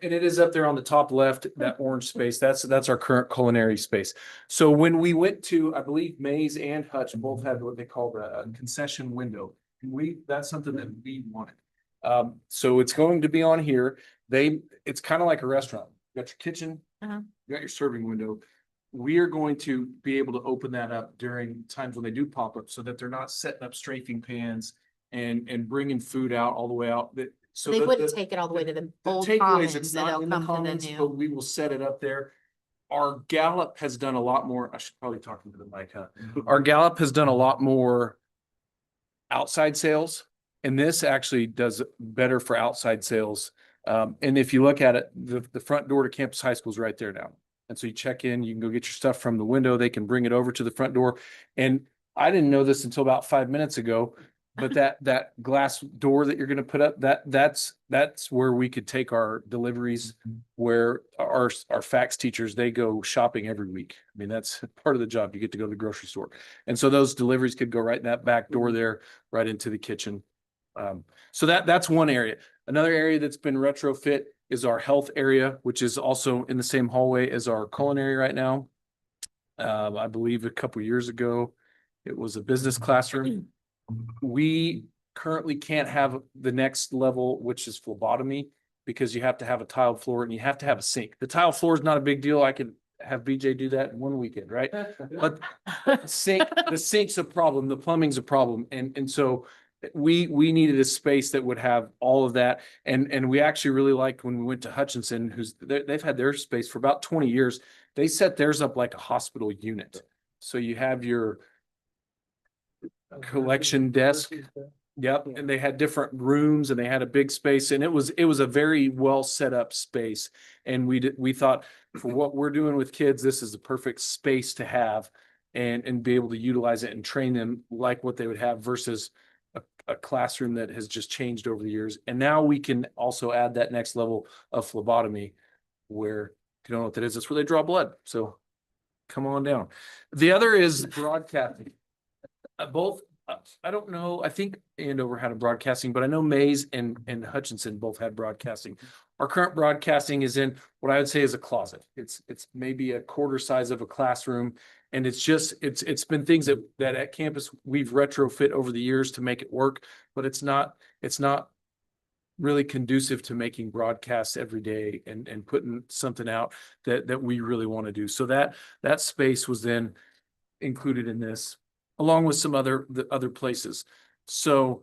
And it is up there on the top left, that orange space. That's our current culinary space. So when we went to, I believe Maze and Hutch both had what they called a concession window. That's something that we wanted. So it's going to be on here. It's kind of like a restaurant. You got your kitchen, Uh-huh. you got your serving window. We are going to be able to open that up during times when they do pop up so that they're not setting up strafing pans and bringing food out all the way out. So They the- wouldn't the- take it all the way to the the old takeaways, commons, it's so not they'll in the come to commons, the but new. we will set it up there. Our Gallup has done a lot more, I should probably talk into the mic, huh? Our Gallup has done a lot more outside sales, and this actually does better for outside sales. And if you look at it, the front door to campus high school is right there now. And so you check in, you can go get your stuff from the window, they can bring it over to the front door. And I didn't know this until about 5 minutes ago, but that glass door that you're gonna put up, that's where we could take our deliveries, where our fax teachers, they go shopping every week. I mean, that's part of the job. You get to go to the grocery store. And so those deliveries could go right in that back door there, right into the kitchen. So that's one area. Another area that's been retrofit is our health area, which is also in the same hallway as our culinary right now. I believe a couple years ago, it was a business classroom. We currently can't have the next level, which is phlebotomy, because you have to have a tiled floor and you have to have a sink. The tile floor is not a big deal. I can have BJ do that in one weekend, right? But the sink's a problem, the plumbing's a problem. And so we needed a space that would have all of that. And we actually really liked when we went to Hutchinson, they've had their space for about 20 years. They set theirs up like a hospital unit. So you have your collection desk. Yep. And they had different rooms and they had a big space, and it was a very well set up space. And we thought, for what we're doing with kids, this is the perfect space to have and be able to utilize it and train them like what they would have versus a classroom that has just changed over the years. And now we can also add that next level of phlebotomy, where, if you don't know what that is, that's where they draw blood. So come on down. The other is broadcasting. Both, I don't know, I think Andover had a broadcasting, but I know Mays and Hutchinson both had broadcasting. Our current broadcasting is in what I would say is a closet. It's maybe a quarter size of a classroom. And it's been things that at campus we've retrofit over the years to make it work, but it's not really conducive to making broadcasts every day and putting something out that we really want to do. So that space was then included in this, along with some other places. So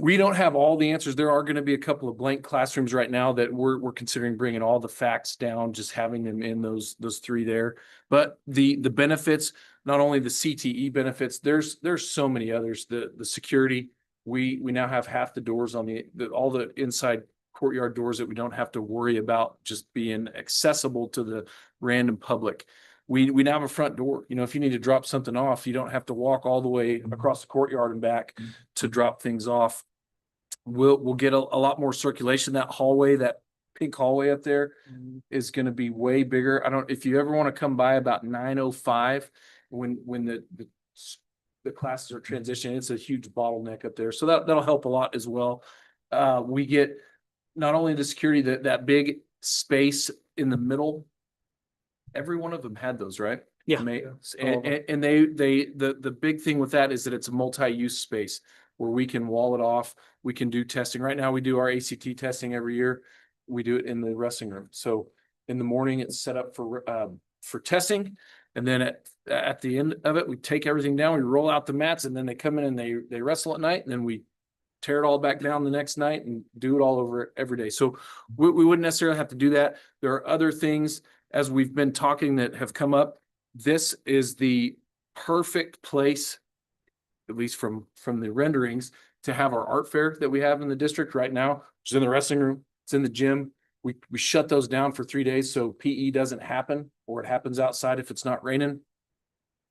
we don't have all the answers. There are going to be a couple of blank classrooms right now that we're considering bringing all the facts down, just having them in those three there. But the benefits, not only the CTE benefits, there's so many others. The security, we now have half the doors on all the inside courtyard doors that we don't have to worry about just being accessible to the random public. We now have a front door. You know, if you need to drop something off, you don't have to walk all the way across the courtyard and back to drop things off. We'll get a lot more circulation. That hallway, that pink hallway up there is going to be way bigger. If you ever want to come by about 9:05 when the classes are transitioning, it's a huge bottleneck up there. So that'll help a lot as well. We get not only the security, that big space in the middle. Every one of them had those, right? Yeah. And the big thing with that is that it's a multi-use space where we can wall it off. We can do testing. Right now we do our ACT testing every year. We do it in the wrestling room. So in the morning it's set up for testing. And then at the end of it, we take everything down, we roll out the mats, and then they come in and they wrestle at night, and then we tear it all back down the next night and do it all over every day. So we wouldn't necessarily have to do that. There are other things, as we've been talking, that have come up. This is the perfect place, at least from the renderings, to have our art fair that we have in the district right now, which is in the wrestling room. It's in the gym. We shut those down for 3 days so PE doesn't happen, or it happens outside if it's not raining.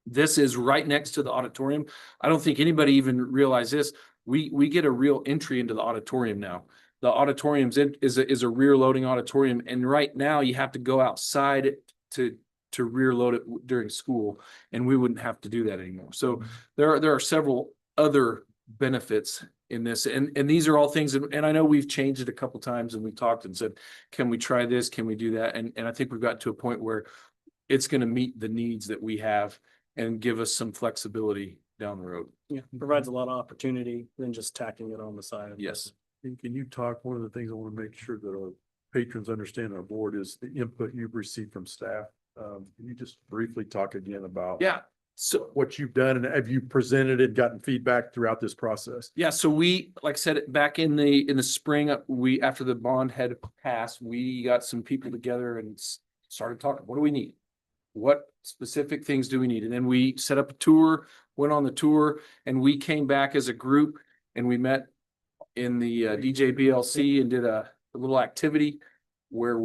This is right next to the auditorium. I don't think anybody even realized this. We get a real entry into the auditorium now. The auditorium is a rear loading auditorium, and right now you have to go outside to rear load it during school, and we wouldn't have to do that anymore. So there are several other benefits in this, and these are all things, and I know we've changed it a couple times, and we've talked and said, can we try this? Can we do that? And I think we've got to a point where it's going to meet the needs that we have and give us some flexibility down the road. Yeah, provides a lot of opportunity than just tacking it on the side. Yes. And can you talk, one of the things I want to make sure that our patrons understand, our board, is the input you've received from staff. Can you just briefly talk again about So what you've done, and have you presented it, gotten feedback throughout this process? Yeah, so we, like I said, back in the spring, after the bond had passed, we got some people together and started talking. What do we need? What specific things do we need? And then we set up a tour, went on the tour, and we came back as a group, and we met in the DJBLC and did a little activity where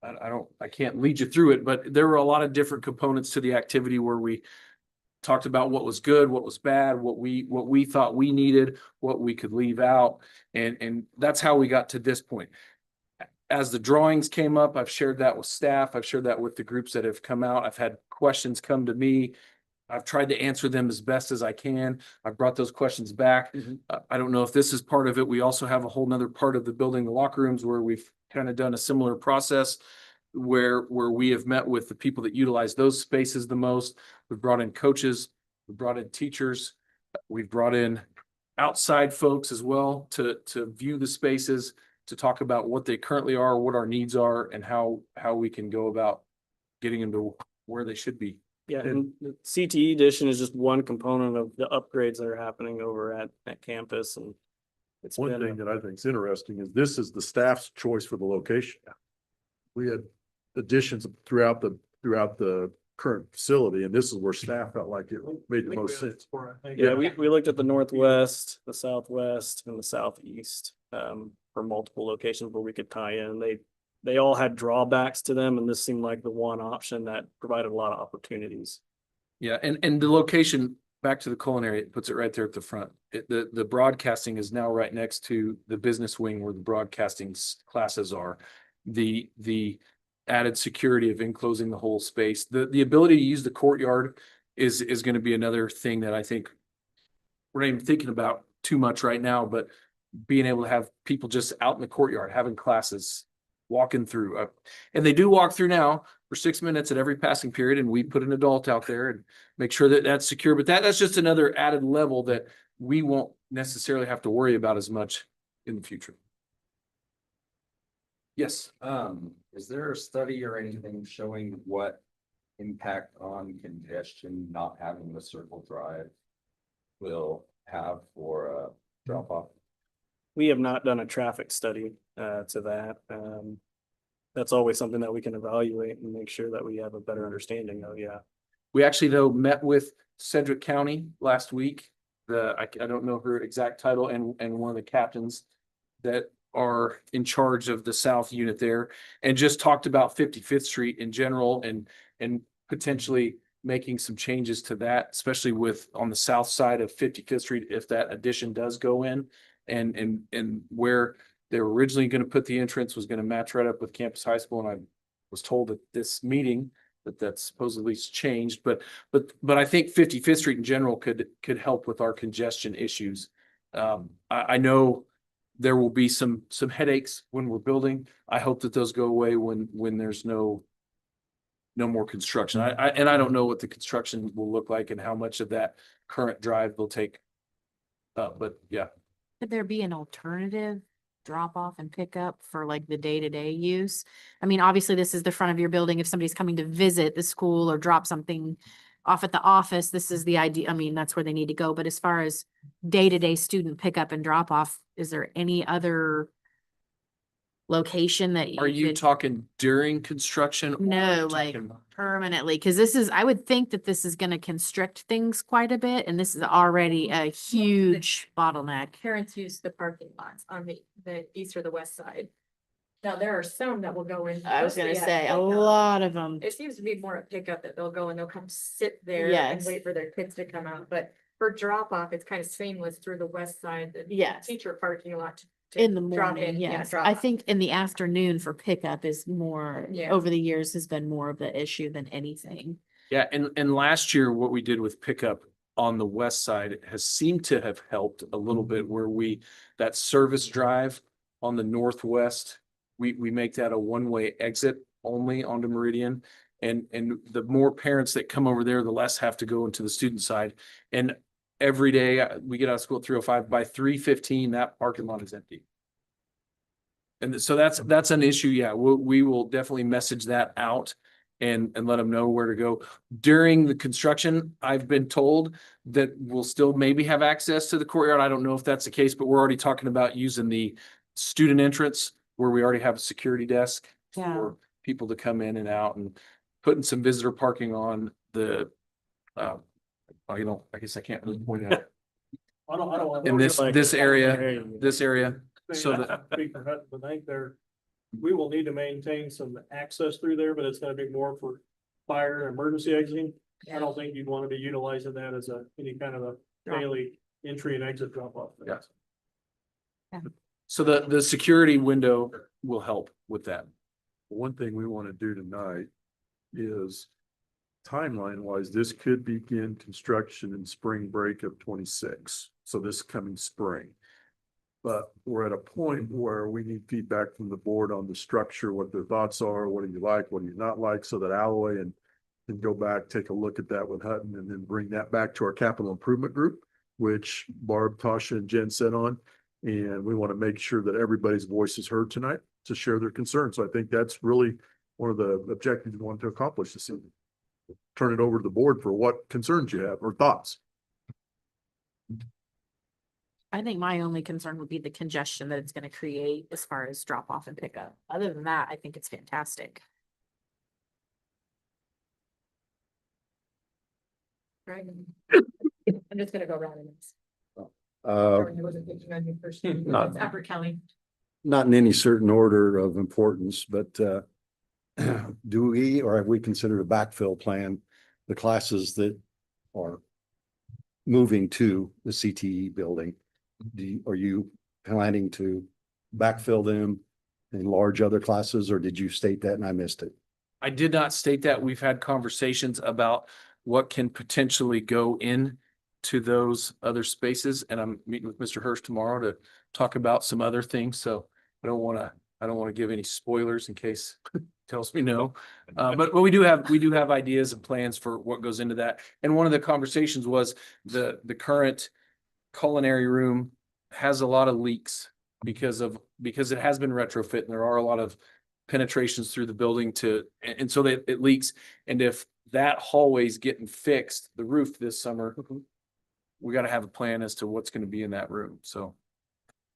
I can't lead you through it, but there were a lot of different components to the activity where we talked about what was good, what was bad, what we thought we needed, what we could leave out. And that's how we got to this point. As the drawings came up, I've shared that with staff. I've shared that with the groups that have come out. I've had questions come to me. I've tried to answer them as best as I can. I've brought those questions back. I don't know if this is part of it. We also have a whole nother part of the building, the locker rooms, where we've kind of done a similar process where we have met with the people that utilize those spaces the most. We've brought in coaches, we've brought in teachers, we've brought in outside folks as well to view the spaces, to talk about what they currently are, what our needs are, and how we can go about getting them to where they should be. Yeah, and the CTE edition is just one component of the upgrades that are happening over at campus, and it's One been, thing that I think is interesting is this is the staff's choice for the location. We had additions throughout the current facility, and this is where staff felt like it made the most sense. yeah, we looked at the northwest, the southwest, and the southeast, for multiple locations where we could tie in. They all had drawbacks to them, and this seemed like the one option that provided a lot of opportunities. Yeah, and the location, back to the culinary, it puts it right there at the front. The broadcasting is now right next to the business wing where the broadcasting classes are. The added security of enclosing the whole space, the ability to use the courtyard is going to be another thing that I think we're not even thinking about too much right now, but being able to have people just out in the courtyard having classes, walking through, and they do walk through now for 6 minutes at every passing period, and we put an adult out there and make sure that that's secure. But that's just another added level that we won't necessarily have to worry about as much in the future. Yes. Is there a study or anything showing what impact on congestion not having the circle drive will have for a drop off? We have not done a traffic study to that. That's always something that we can evaluate and make sure that we have a better understanding of, yeah. We actually though met with Sedgwick County last week. I don't know her exact title, and one of the captains that are in charge of the south unit there, and just talked about 55th Street in general and potentially making some changes to that, especially with on the south side of 55th Street if that addition does go in, and where they were originally going to put the entrance was going to match right up with Campus High School. And I was told at this meeting that supposedly changed, but I think 55th Street in general could help with our congestion issues. I know there will be some headaches when we're building. I hope that those go away when there's no more construction. I don't know what the construction will look like and how much of that current drive will take. But yeah. Could there be an alternative drop off and pick up for like the day-to-day use? I mean, obviously this is the front of your building. If somebody's coming to visit the school or drop something off at the office, this is the idea. I mean, that's where they need to go. But as far as day-to-day student pickup and drop off, is there any other location that Are you could- talking during construction? or No, are you like talking- permanently? Because this is, I would think that this is going to constrict things quite a bit, and this is already a huge bottleneck. Parents use the parking lots on the east or the west side. Now, there are some that will go in. I was gonna mostly at say, a pickup. lot of them. It seems to be more a pickup that they'll go and they'll come sit there and Yes. wait for their kids to come out, but for drop off, it's kind of seamless through the west side, the Yes. teacher parking lot. to In the drop morning, in, yeah, yes. drop I off. think in the afternoon for pickup is more, Yeah. over the years has been more of the issue than anything. Yeah, and last year, what we did with pickup on the west side has seemed to have helped a little bit where that service drive on the northwest, we make that a one-way exit only onto Meridian. And the more parents that come over there, the less have to go into the student side. And every day we get out of school at 3:05, by 3:15, that parking lot is empty. And so that's an issue. Yeah, we will definitely message that out and let them know where to go. During the construction, I've been told that we'll still maybe have access to the courtyard. I don't know if that's the case, but we're already talking about using the student entrance where we already have a security desk Yeah. for people to come in and out, and putting some visitor parking on the, I guess I can't really point out. I don't. In this area, so that, Speak for Hutton, but I think we will need to maintain some access through there, but it's gonna be more for fire and emergency exiting. I don't think you'd want to be utilizing that as any kind of a daily entry and exit drop off. Yes. So the security window will help with that. One thing we want to do tonight is timeline wise, this could begin construction in spring break of 26. So this coming spring. But we're at a point where we need feedback from the board on the structure, what their thoughts are, what do you like, what do you not like, so that Alloway and go back, take a look at that with Hutton, and then bring that back to our capital improvement group, which Barb, Tasha, and Jen sit on. And we want to make sure that everybody's voice is heard tonight to share their concerns. So I think that's really one of the objectives we want to accomplish this evening. Turn it over to the board for what concerns you have or thoughts. I think my only concern would be the congestion that it's gonna create as far as drop off and pickup. Other than that, I think it's fantastic. Right. I'm just gonna go around and. Uh, I wasn't thinking on you first. Not- Albert Kelly. not in any certain order of importance, but do we, or have we considered a backfill plan, the classes that are moving to the CTE building? Are you planning to backfill them in large other classes, or did you state that and I missed it? I did not state that. We've had conversations about what can potentially go in to those other spaces, and I'm meeting with Mr. Hirsch tomorrow to talk about some other things. So I don't want to give any spoilers in case he tells me no. But we do have ideas and plans for what goes into that. And one of the conversations was the current culinary room has a lot of leaks because it has been retrofit, and there are a lot of penetrations through the building and so that it leaks. And if that hallway's getting fixed, the roof this summer, we got to have a plan as to what's going to be in that room. So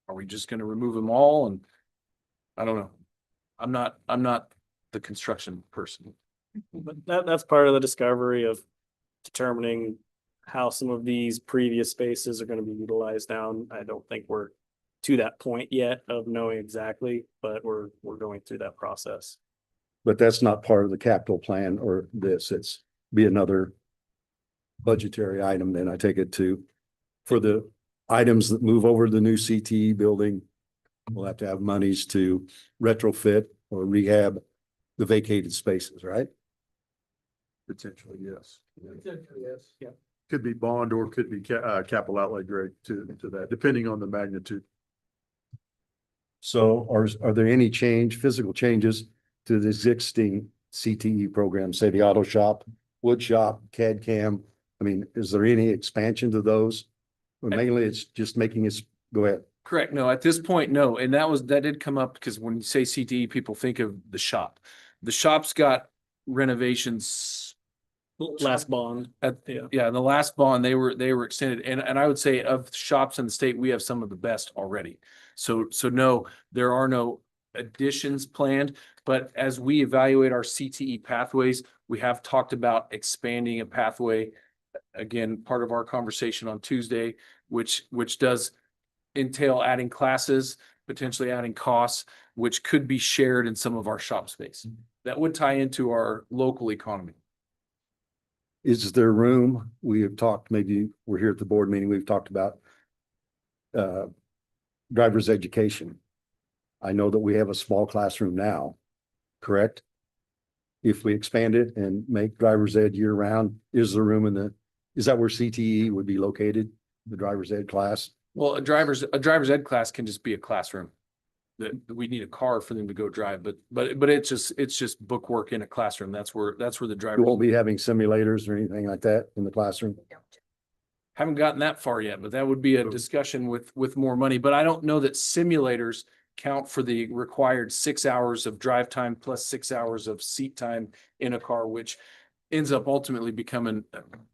are we just going to remove them all? And I don't know. I'm not the construction person. But that's part of the discovery of determining how some of these previous spaces are gonna be utilized down. I don't think we're to that point yet of knowing exactly, but we're going through that process. But that's not part of the capital plan or this, it's be another budgetary item, then I take it to, for the items that move over to the new CTE building, we'll have to have monies to retrofit or rehab the vacated spaces, right? Potentially, yes. Yes. Yeah. Could be bond or could be capital outlay, Greg, to that, depending on the magnitude. So are there any physical changes to the existing CTE program, say the auto shop, wood shop, CAD CAM? I mean, is there any expansion to those? Or mainly it's just making us, go ahead. Correct. No, at this point, no. And that did come up because when you say CTE, people think of the shop. The shop's got renovations. Last bond. Yeah, the last bond, they were extended. And I would say of shops in the state, we have some of the best already. So no, there are no additions planned. But as we evaluate our CTE pathways, we have talked about expanding a pathway. Again, part of our conversation on Tuesday, which does entail adding classes, potentially adding costs, which could be shared in some of our shop space. That would tie into our local economy. Is there room? We have talked, maybe we're here at the board meeting, we've talked about driver's education. I know that we have a small classroom now, correct? If we expand it and make driver's ed year round, is there room is that where CTE would be located, the driver's ed class? Well, a driver's ed class can just be a classroom. That we need a car for them to go drive, but it's just bookwork in a classroom. That's where the driver. You won't be having simulators or anything like that in the classroom? Haven't gotten that far yet, but that would be a discussion with more money. But I don't know that simulators count for the required 6 hours of drive time plus 6 hours of seat time in a car, which ends up ultimately becoming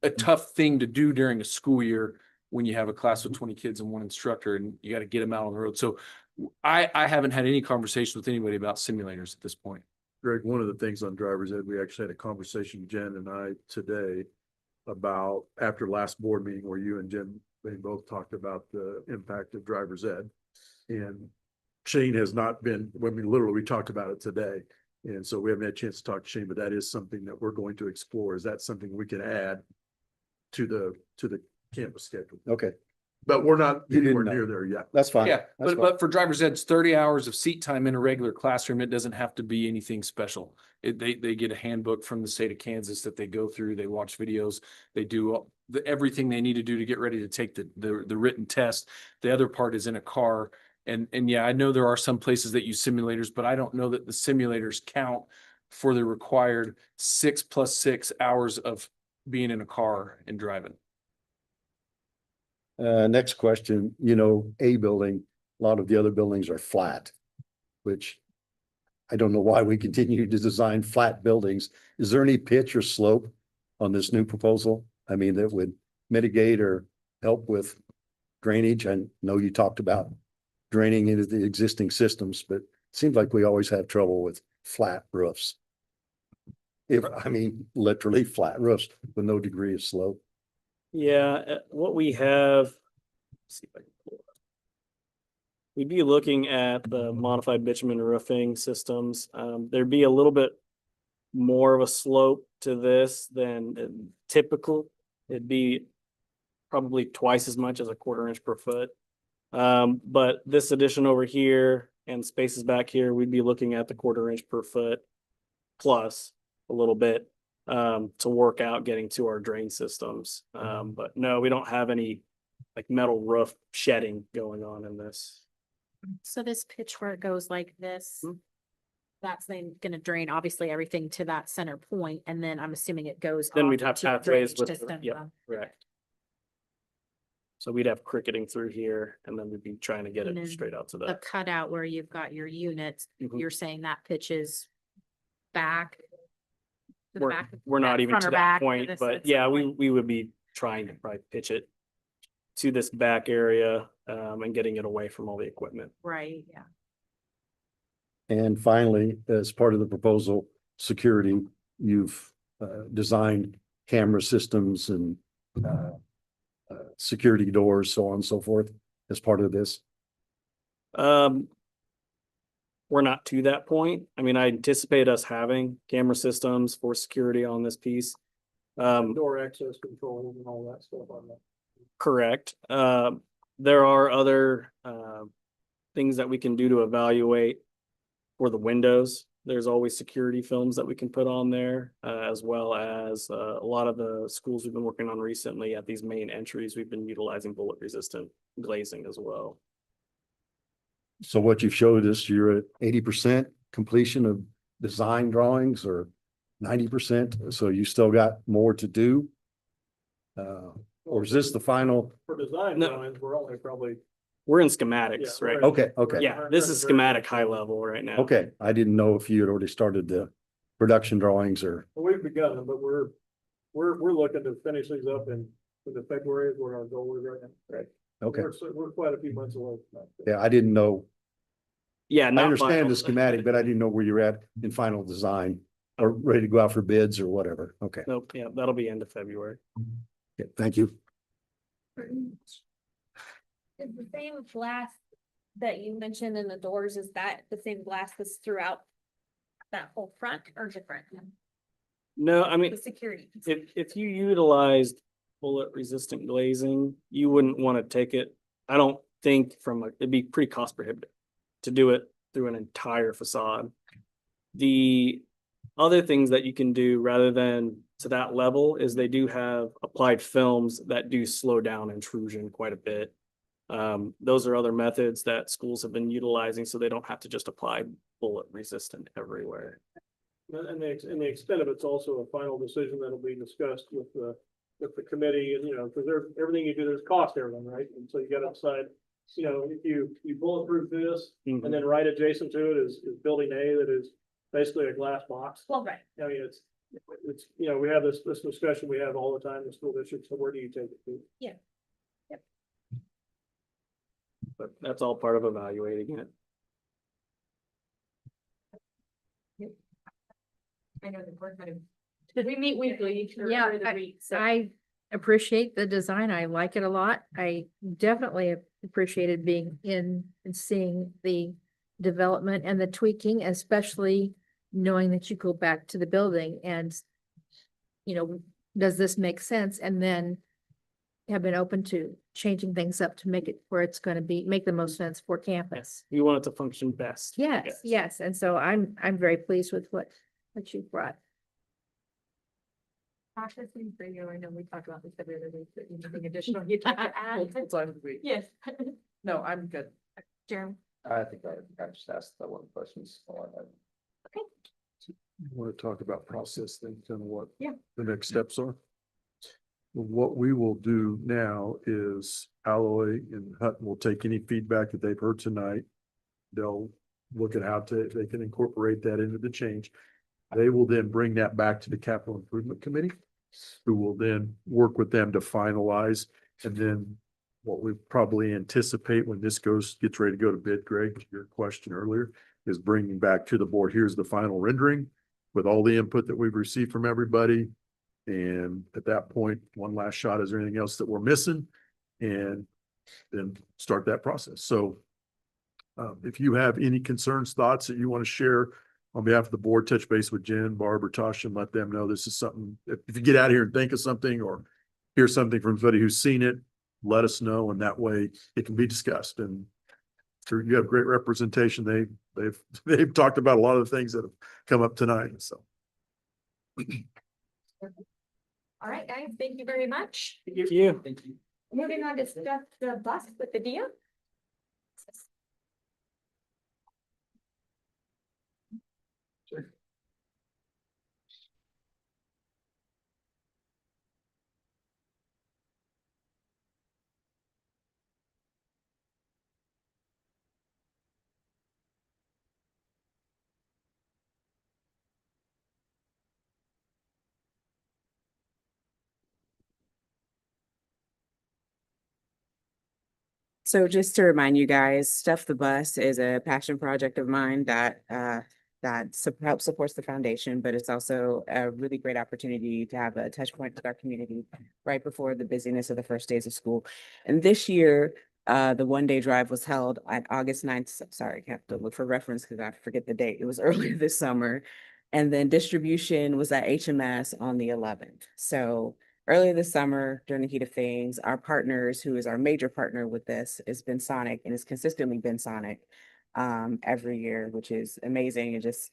a tough thing to do during a school year when you have a class with 20 kids and one instructor and you got to get them out on the road. So I haven't had any conversation with anybody about simulators at this point. Greg, one of the things on driver's ed, we actually had a conversation, Jen and I today, about after last board meeting where you and Jen, they both talked about the impact of driver's ed. And Shane has not been, when we talked about it today. And so we haven't had a chance to talk to Shane, but that is something that we're going to explore. Is that something we can add to the campus schedule? Okay, But we're not You didn't anywhere know. near there yet. that's fine. Yeah, That's but for driver's ed, it's 30 hours of seat time in a regular classroom. It doesn't have to be anything special. They get a handbook from the state of Kansas that they go through. They watch videos. They do everything they need to do to get ready to take the written test. The other part is in a car. And yeah, I know there are some places that use simulators, but I don't know that the simulators count for the required 6 + 6 hours of being in a car and driving. Next question, A building, a lot of the other buildings are flat, which I don't know why we continue to design flat buildings. Is there any pitch or slope on this new proposal? I mean, that would mitigate or help with drainage? I know you talked about draining into the existing systems, but it seems like we always have trouble with flat roofs. Literally flat roofs with no degree of slope. Yeah, what we have. Let's see if I can pull it up. We'd be looking at the modified bitumen roofing systems. There'd be a little bit more of a slope to this than typical. It'd be probably twice as much as a 1/4 inch per foot. But this addition over here and spaces back here, we'd be looking at the 1/4 inch per foot plus a little bit to work out getting to our drain systems. But no, we don't have any like metal roof shedding going on in this. So this pitch where it goes like this, Hmm. that's then gonna drain obviously everything to that center point, and then I'm assuming it goes. Then off we'd have to a pathways drainage with, system. yeah, correct. So we'd have cricketing through here and then we'd be trying to get And it then straight out to The that. cutout where you've got your units, Mhm. you're saying that pitches back? to the We're, back- we're not back, even front to or that back to point, this- but at some yeah, point? we would be trying to probably pitch it to this back area and getting it away from all the equipment. Right, yeah. And finally, as part of the proposal, security, you've designed camera systems and security doors, so on and so forth, as part of this. We're not to that point. I mean, I anticipate us having camera systems for security on this piece. Door access control and all that stuff on that. Correct. There are other things that we can do to evaluate for the windows. There's always security films that we can put on there, as well as a lot of the schools we've been working on recently at these main entries. We've been utilizing bullet resistant glazing as well. So what you've showed us, you're at 80% completion of design drawings or 90%, so you still got more to do? Or is this the final? For design No. drawings, we're only probably. We're in schematics, Yeah, right? Okay, okay, Yeah, this is schematic high level right now. okay. I didn't know if you had already started the production drawings or, We've begun them, but we're looking to finish these up in the February is where our goal is right now. Right. okay. We're quite a few months away from that. Yeah, I didn't know. Yeah, I not understand final. the schematic, but I didn't know where you're at in final design or ready to go out for bids or whatever. Okay, Nope, yeah, that'll be end of February. okay, thank you. Is the same glass that you mentioned in the doors, is that the same glass that's throughout that whole front or different? No, I mean, The security. if you utilized bullet resistant glazing, you wouldn't want to take it. I don't think it'd be pretty cost prohibitive to do it through an entire facade. The other things that you can do rather than to that level is they do have applied films that do slow down intrusion quite a bit. Those are other methods that schools have been utilizing, so they don't have to just apply bullet resistant everywhere. And the extent of it's also a final decision that'll be discussed with the committee and, because everything you do, there's cost to everything, right? And so you gotta decide, if you bulletproof this Mhm. and then right adjacent to it is building A that is basically a glass box. Well, right. I mean, it's, we have this discussion we have all the time in school districts, so where do you take it to? But that's all part of evaluating it. I know the board kind of. We meet weekly. Yeah, every other week, so. I appreciate the design. I like it a lot. I definitely appreciated being in and seeing the development and the tweaking, especially knowing that you go back to the building and, you know, does this make sense? And then have been open to changing things up to make it where it's going to be, make the most sense for campus. We want it to function best. Yes, yes. And so I'm very pleased with what you brought. Processing for you, I know we talked about this every other week, but anything additional you'd like to add? Full time of the week. Yes. No, I'm good. Jeremy? I think I just asked that one question. You want to talk about process things and what Yeah. the next steps are? What we will do now is Alloy and Hutton will take any feedback that they've heard tonight. They'll look at how they can incorporate that into the change. They will then bring that back to the Capital Improvement Committee, who will then work with them to finalize. And then what we probably anticipate when this gets ready to go to bid, Greg, to your question earlier, is bringing back to the board, here's the final rendering with all the input that we've received from everybody. And at that point, one last shot, is there anything else that we're missing? And then start that process. So if you have any concerns, thoughts that you want to share on behalf of the board, touch base with Jen, Barb, or Tasha, and let them know this is something. If you get out here and think of something or hear something from somebody who's seen it, let us know, and that way it can be discussed. And sure, you have great representation. They've talked about a lot of the things that have come up tonight. So. All right, guys, thank you very much. Thank you. Thank you. Moving on to stuff the bus with the deal. So just to remind you guys, Stuff the Bus is a passion project of mine that helps supports the foundation, but it's also a really great opportunity to have a touch point with our community right before the busyness of the first days of school. And this year, the one-day drive was held on August 9th. Sorry, I have to look for reference because I forget the date. It was earlier this summer. And then distribution was at HMS on the 11th. So earlier this summer, during the heat of things, our partners, who is our major partner with this, has been Sonic and has consistently been Sonic every year, which is amazing. It just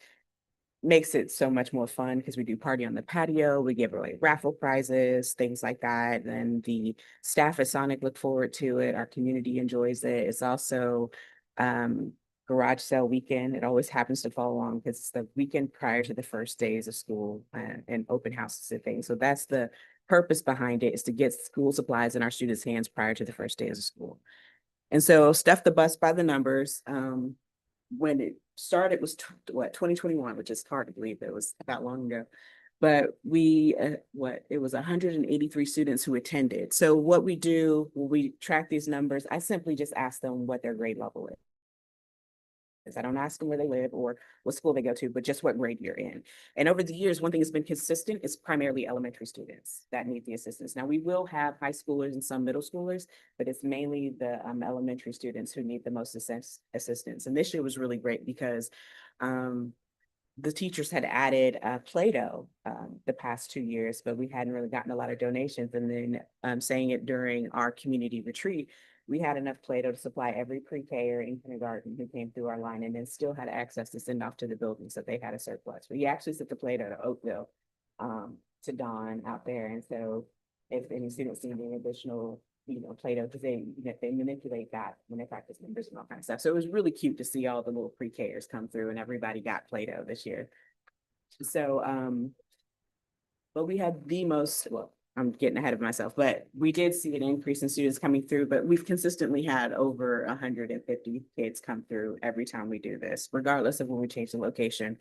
makes it so much more fun because we do party on the patio, we give away raffle prizes, things like that. And the staff at Sonic look forward to it. Our community enjoys it. It's also garage sale weekend. It always happens to fall along because it's the weekend prior to the first days of school and open houses and things. So that's the purpose behind it, is to get school supplies in our students' hands prior to the first days of school. And so Stuff the Bus by the numbers. When it started was 2021, which is hard to believe it was that long ago. But we, it was 183 students who attended. So what we do when we track these numbers, I simply just ask them what their grade level is. I don't ask them where they live or what school they go to, but just what grade you're in. And over the years, one thing that's been consistent is primarily elementary students that need the assistance. Now, we will have high schoolers and some middle schoolers, but it's mainly the elementary students who need the most assistance. And this year was really great because the teachers had added Play-Doh the past 2 years, but we hadn't really gotten a lot of donations. And then saying it during our community retreat, we had enough Play-Doh to supply every pre-K or in kindergarten who came through our line, and then still had access to send off to the buildings that they had a surplus. We actually sent the Play-Doh to Oakville, to Dawn out there. And so if any students need any additional, Play-Doh, because they manipulate that when they practice numbers and all kinds of stuff. So it was really cute to see all the little pre-Kers come through, and everybody got Play-Doh this year. So, but we had the most, well, I'm getting ahead of myself, but we did see an increase in students coming through, but we've consistently had over 150 kids come through every time we do this, regardless of when we change the location.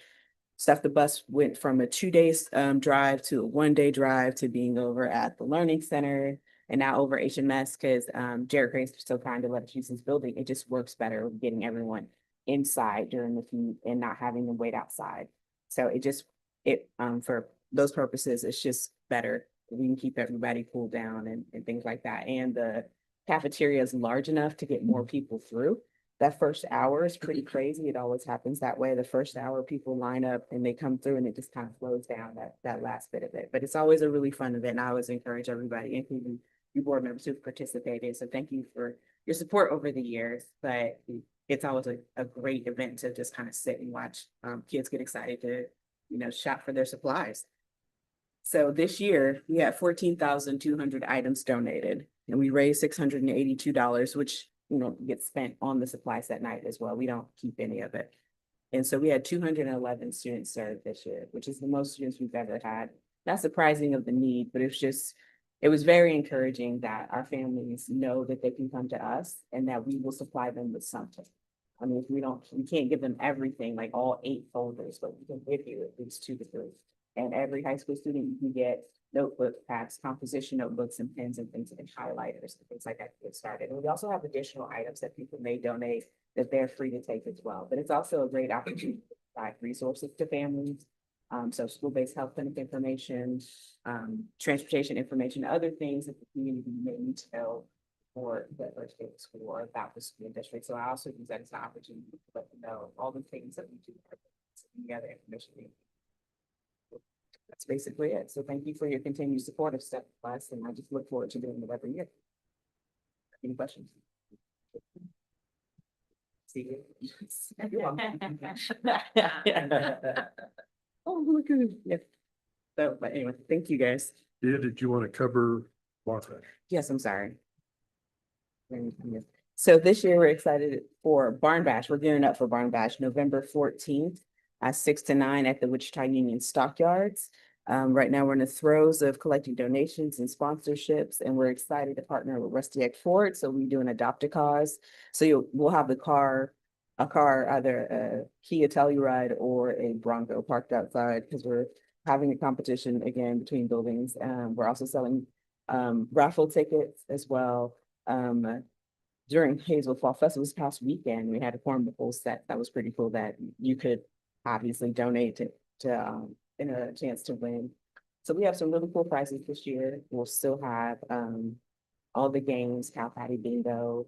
Stuff the Bus went from a 2 days drive to a 1 day drive to being over at the Learning Center and now over HMS because Jared Gray's so kind to let us use his building. It just works better getting everyone inside during the heat and not having them wait outside. So for those purposes, it's just better. We can keep everybody cooled down and things like that. And the cafeteria is large enough to get more people through. that first hour is pretty crazy. It always happens that way. The first hour, people line up and they come through and it just kind of slows down that last bit of it. But it's always a really fun event. And I always encourage everybody, including you board members who've participated. So thank you for your support over the years. But it's always a great event to just kind of sit and watch kids get excited to, shop for their supplies. So this year we had 14,200 items donated and we raised $682, which gets spent on the supplies that night as well. We don't keep any of it. And so we had 211 students served this year, which is the most students we've ever had. Not surprising of the need, but it was very encouraging that our families know that they can come to us and that we will supply them with something. I mean, we can't give them everything, like all 8 folders, but we can give you at least 2 to 3. And every high school student, you can get notebook packs, composition notebooks and pens and things and highlighters and things like that to get started. And we also have additional items that people may donate that they're free to take as well. But it's also a great opportunity to provide resources to families. So school-based health clinic information, transportation information, other things that the community may need to know for the first day of school or about the school district. So I also use that as an opportunity to let them know all the things that we do, the other information. That's basically it. So thank you for your continued support of Step Plus, and I just look forward to doing it every year. Any questions? See you. Oh, look at it. Yeah. So, but anyway, thank you guys. Did you want to cover Martha? Yes, I'm sorry. So this year we're excited for Barn Bash. We're gearing up for Barn Bash, November 14th at 6 to 9 at the Wichita Union Stockyards. Right now we're in the throes of collecting donations and sponsorships, and we're excited to partner with Rusty Egg Ford. So we do an adopt a cause. So we'll have a car, either a Kia Telluride or a Bronco parked outside because we're having a competition again between buildings. We're also selling raffle tickets as well. During Hazel Fall Festival this past weekend, we had a formidable set that was pretty cool that you could obviously donate to in a chance to win. So we have some really cool prizes this year. We'll still have all the games, Cow Patty Bingo,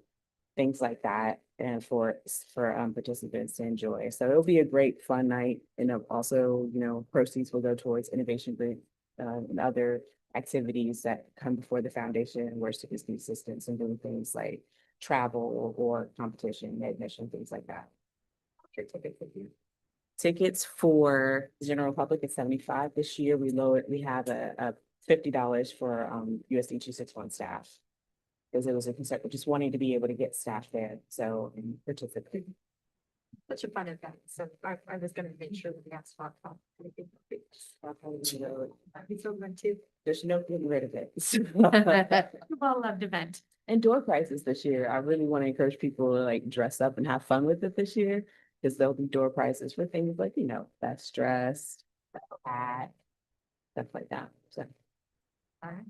things like that, and for participants to enjoy. So it'll be a great fun night. And also, proceeds will go towards Innovation Group and other activities that come before the foundation where students need assistance in doing things like travel or competition, admission, things like that. Tickets for the general public is $75. This year we have a $50 for USD 261 staff. Because it was a concern, just wanting to be able to get staff there, so and participate. Such a fun event. So I was gonna make sure that we have spot. Too. There's no getting rid of it. Well-loved event. And door prizes this year. I really want to encourage people to like dress up and have fun with it this year. Because there'll be door prizes for things like, best dressed, hat, stuff like that. So. All right.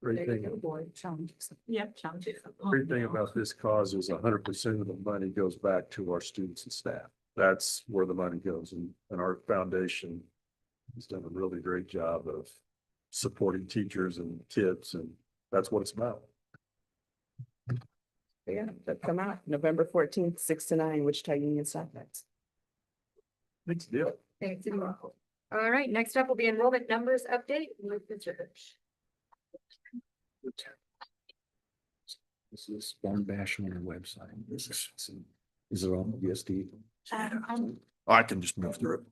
Great thing. Yep, challenges. Great thing about this cause is 100% of the money goes back to our students and staff. That's where the money goes, and our foundation has done a really great job of supporting teachers and kids, and that's what it's about. Yeah, that come out November 14th, 6 to 9, Wichita Union Stockyards. Thanks, deal. Thanks. All right, next up will be enrollment numbers update with the church. This is Barn Bash on our website. Is it on USD? I can just move through it.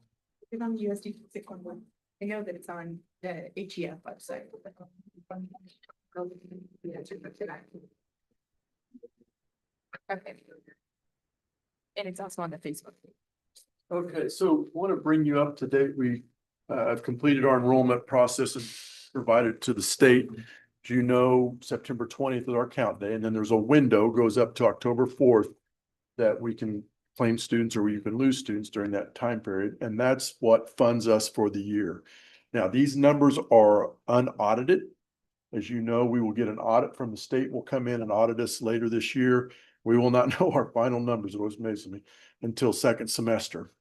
It's on USD 611. I know that it's on the HEF website. Okay. And it's also on the Facebook. Okay, so want to bring you up to date. We have completed our enrollment process and provided to the state. As you know, September 20th is our count day, and then there's a window goes up to October 4th that we can claim students or you can lose students during that time period. And that's what funds us for the year. Now, these numbers are unaudited. As you know, we will get an audit from the state, will come in and audit us later this year. We will not know our final numbers, it was amazing to me, until second semester.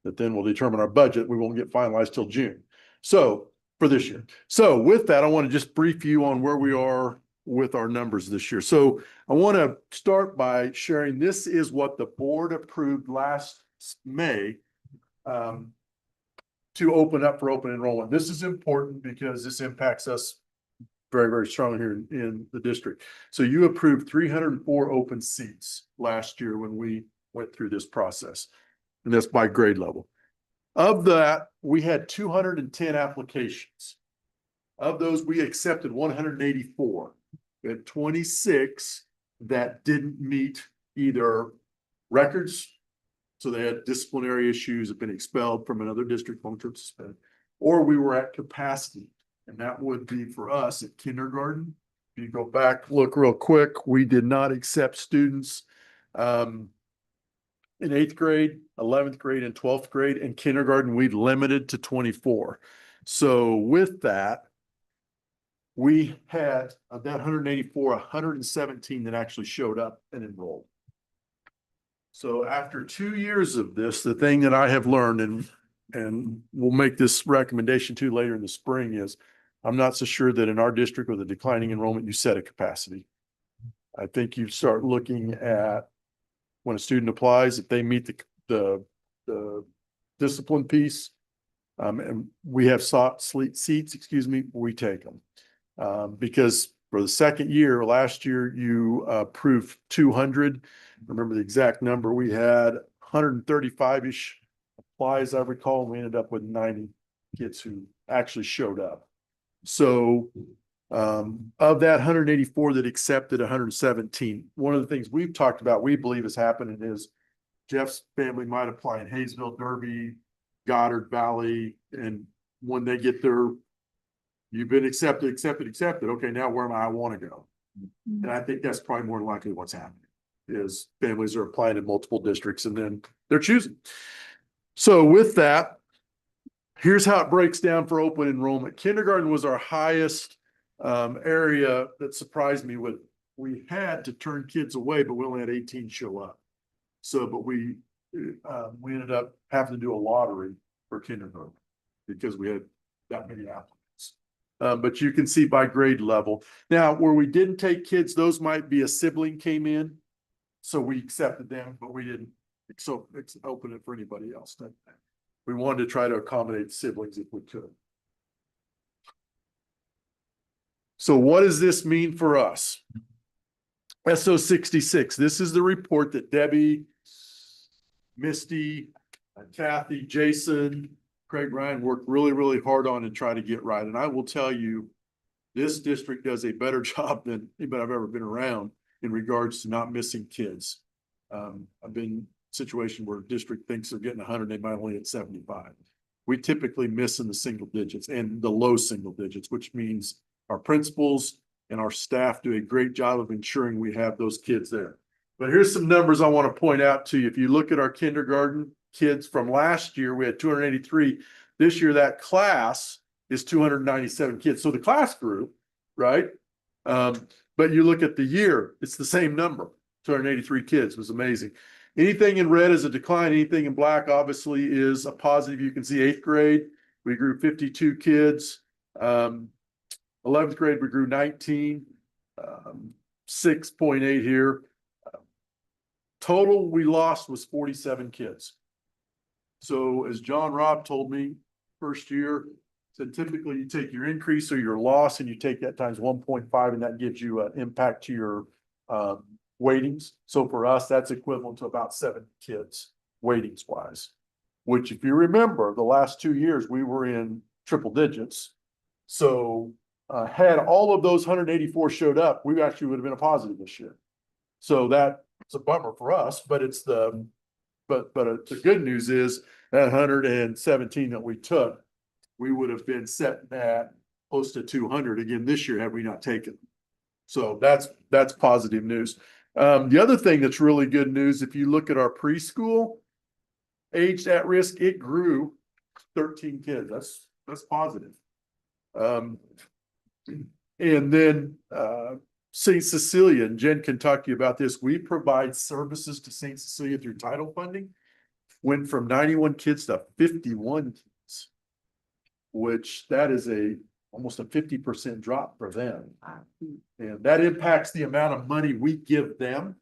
That then will determine our budget. We won't get finalized till June. So for this year. So with that, I want to just brief you on where we are with our numbers this year. So I want to start by sharing, this is what the board approved last May to open up for open enrollment. This is important because this impacts us very, very strongly here in the district. So you approved 304 open seats last year when we went through this process, and that's by grade level. Of that, we had 210 applications. Of those, we accepted 184. We had 26 that didn't meet either records, so they had disciplinary issues, have been expelled from another district, long-term suspended, or we were at capacity. And that would be for us at kindergarten. If you go back, look real quick, we did not accept students in 8th grade, 11th grade, and 12th grade. In kindergarten, we limited to 24. So with that, we had of that 184, 117 that actually showed up and enrolled. So after 2 years of this, the thing that I have learned, and we'll make this recommendation too later in the spring, is I'm not so sure that in our district with a declining enrollment, you set a capacity. I think you start looking at when a student applies, if they meet the discipline piece, and we have seats, we take them. Because for the second year, last year, you approved 200. Remember the exact number. We had 135-ish applies, I recall, and we ended up with 90 kids who actually showed up. So of that 184 that accepted 117, one of the things we've talked about, we believe is happening is Jeff's family might apply in Hayesville, Derby, Goddard Valley, and when they get their, you've been accepted. Okay, now where am I want to go? And I think that's probably more likely what's happening is families are applying in multiple districts and then they're choosing. So with that, here's how it breaks down for open enrollment. Kindergarten was our highest area that surprised me with. We had to turn kids away, but we only had 18 show up. So, but we ended up having to do a lottery for kindergarten because we had that many applicants. But you can see by grade level. Now, where we didn't take kids, those might be a sibling came in. So we accepted them, but we didn't. So it's open it for anybody else. We wanted to try to accommodate siblings if we could. So what does this mean for us? SO 66. This is the report that Debbie, Misty, Kathy, Jason, Craig Ryan worked really, really hard on and try to get right. And I will tell you, this district does a better job than anybody I've ever been around in regards to not missing kids. I've been in a situation where a district thinks they're getting 100, they might only hit 75. We typically miss in the single digits and the low single digits, which means our principals and our staff do a great job of ensuring we have those kids there. But here's some numbers I want to point out to you. If you look at our kindergarten kids from last year, we had 283. This year, that class is 297 kids. So the class grew, right? But you look at the year, it's the same number. 283 kids was amazing. Anything in red is a decline. Anything in black, obviously, is a positive. You can see 8th grade, we grew 52 kids. 11th grade, we grew 19, 6.8 here. Total we lost was 47 kids. So as John Robb told me first year, said typically you take your increase or your loss and you take that times 1.5 and that gives you an impact to your weightings. So for us, that's equivalent to about 7 kids weightings wise, which if you remember the last 2 years, we were in triple digits. So had all of those 184 showed up, we actually would have been a positive this year. So that's a bummer for us, but it's the good news is that 117 that we took, we would have been set at close to 200 again this year had we not taken. So that's positive news. The other thing that's really good news, if you look at our preschool aged at risk, it grew 13 kids. That's positive. And then St. Cecilia, and Jen can talk to you about this. We provide services to St. Cecilia through title funding. Went from 91 kids to 51 kids, which that is a almost a 50% drop for them. And that impacts the amount of money we give them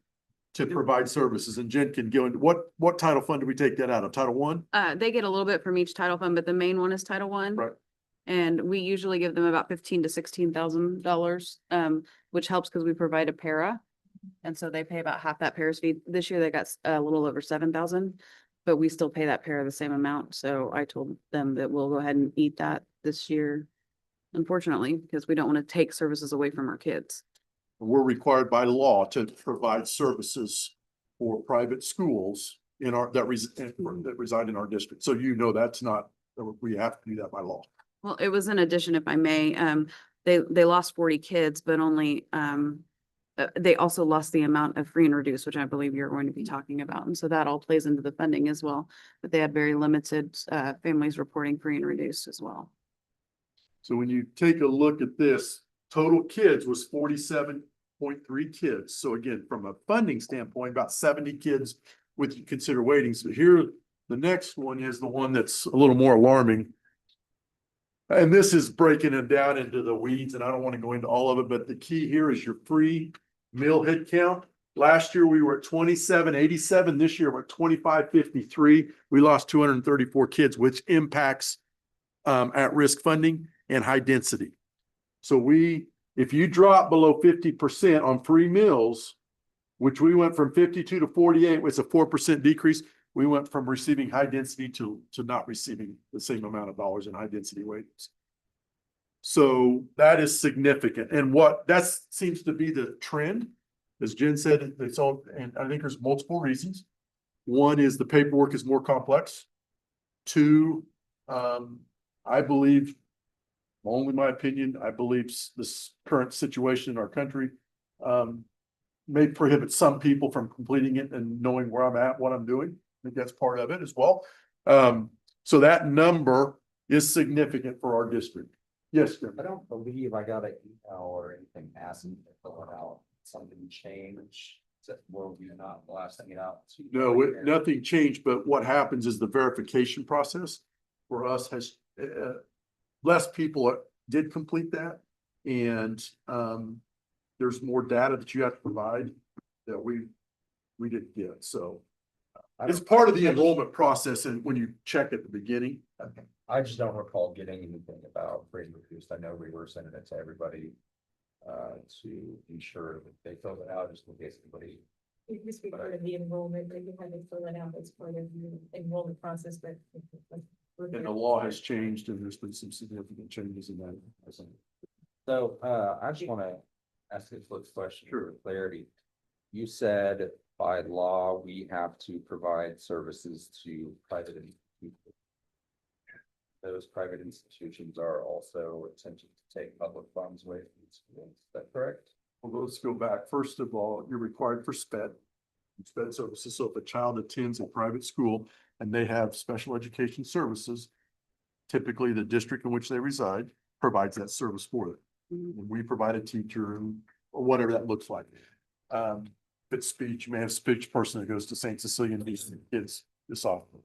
to provide services. And Jen can go into what title fund do we take that out of? Title I? They get a little bit from each title fund, but the main one is Title I. Right. And we usually give them about $15,000 to $16,000, which helps because we provide a para. And so they pay about half that para's fee. This year they got a little over 7,000, but we still pay that para the same amount. So I told them that we'll go ahead and eat that this year, unfortunately, because we don't want to take services away from our kids. We're required by law to provide services for private schools in our, that reside in our district. So you know, that's not, we have to do that by law. Well, it was in addition, if I may, they lost 40 kids, but only, they also lost the amount of free and reduced, which I believe you're going to be talking about. And so that all plays into the funding as well. But they had very limited, families reporting free and reduced as well. So when you take a look at this, total kids was 47.3 kids. So again, from a funding standpoint, about 70 kids with you consider waiting. So here, the next one is the one that's a little more alarming. And this is breaking it down into the weeds, and I don't want to go into all of it, but the key here is your free meal head count. Last year, we were at 2787. This year, we're at 2553. We lost 234 kids, which impacts at-risk funding and high density. So if you drop below 50% on free meals, which we went from 52 to 48, it's a 4% decrease. We went from receiving high density to not receiving the same amount of dollars in high density wages. So that is significant. And that seems to be the trend. As Jen said, it's all, and I think there's multiple reasons. One is the paperwork is more complex. Two, I believe, only my opinion, I believe this current situation in our country may prohibit some people from completing it and knowing where I'm at, what I'm doing. I think that's part of it as well. So that number is significant for our district. Yes, sir. I don't believe I got an email or anything asking to fill it out. Something changed. Will you not blasting it out? No, nothing changed, but what happens is the verification process for us has less people did complete that. And there's more data that you have to provide that we didn't get. So it's part of the enrollment process, and when you check at the beginning. Okay. I just don't recall getting anything about free and reduced. I know we were sending it to everybody to ensure that they filled it out just in case anybody. It used to be part of the enrollment, but you had to fill it out as part of the enrollment process, but. And the law has changed, and there's been some significant changes in that. So I just want to ask this question for clarity. You said by law, we have to provide services to private institutions. Those private institutions are also attempting to take public funds away from schools. Is that correct? Well, let's go back. First of all, you're required for SPED services. So if a child attends a private school and they have special education services, typically the district in which they reside provides that service for them. And we provide a teacher or whatever that looks like. If it's speech, you may have a speech person that goes to St. Cecilia and teaches kids this often.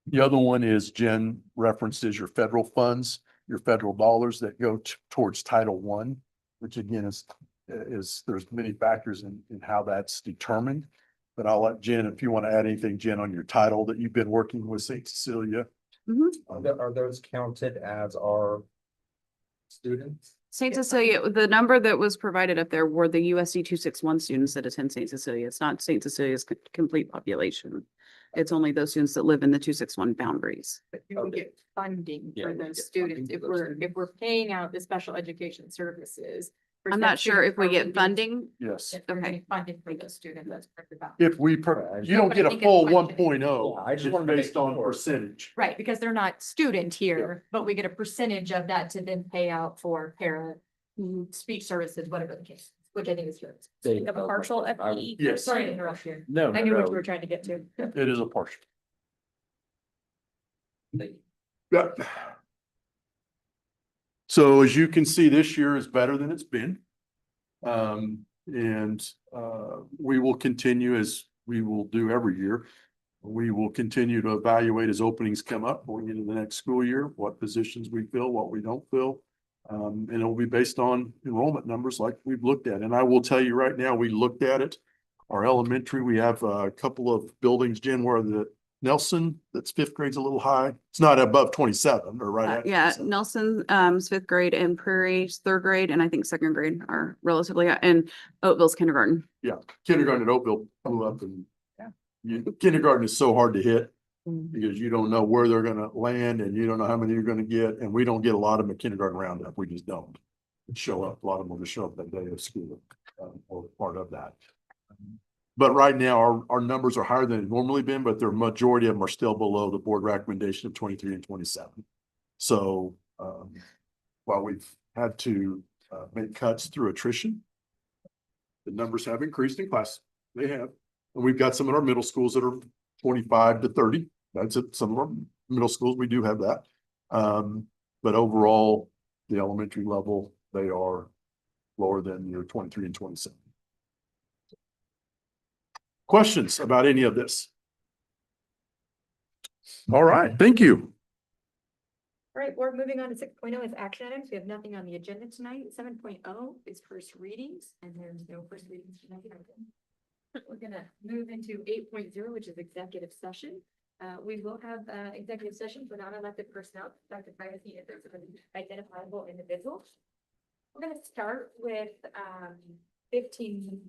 The other one is Jen referenced is your federal funds, your federal dollars that go towards Title I, which again is there's many factors in how that's determined. But I'll let Jen, if you want to add anything, Jen, on your title that you've been working with St. Cecilia. Are those counted as our students? St. Cecilia, the number that was provided up there were the USD 261 students that attend St. Cecilia. It's not St. Cecilia's complete population. It's only those students that live in the 261 boundaries. But you get funding Yeah, for we those get students funding if for those we're paying out the special education services. for I'm that not sure student if we get funding. funding. Yes. If we're getting funded for those students, that's part of that. If we, you don't get a full 1.0, I just it's want to make based on sure. percentage. Right, because they're not student here, but we get a percentage of that to then pay out for para, speech services, whatever the case, which I think is yours. They- Of a partial FTE. Yes. Sorry to interrupt you. No, I knew what you were trying to get to. It is a partial. They- Yeah. So as you can see, this year is better than it's been. We will continue as we will do every year. We will continue to evaluate as openings come up going into the next school year, what positions we fill, what we don't fill. And it'll be based on enrollment numbers like we've looked at. And I will tell you right now, we looked at it. Our elementary, we have a couple of buildings, Jen, where the Nelson, that's fifth grade's a little high. It's not above 27 or right at. Yeah, 27. Nelson, fifth grade, and Prairie's third grade, and I think second grade are relatively, and Oatville's kindergarten. Yeah, kindergarten at Oakville blew up and kindergarten is so hard to hit because you don't know where they're gonna land and you don't know how many you're gonna get. And we don't get a lot of them at kindergarten roundup. We just don't show up. A lot of them will just show up that day of school or part of that. But right now, our numbers are higher than they've normally been, but the majority of them are still below the board recommendation of 23 and 27. So while we've had to make cuts through attrition, the numbers have increased in class. They have. And we've got some of our middle schools that are 25 to 30. That's it. Some of our middle schools, we do have that. But overall, the elementary level, they are lower than your 23 and 27. Questions about any of this? All right, thank you. All right, we're moving on to 6.0 is action items. We have nothing on the agenda tonight. 7.0 is first readings, and there's no first readings tonight. We're gonna move into 8.0, which is executive session. We will have executive session for non-elected personnel, protected privacy interests of identifiable individuals. We're gonna start with 15.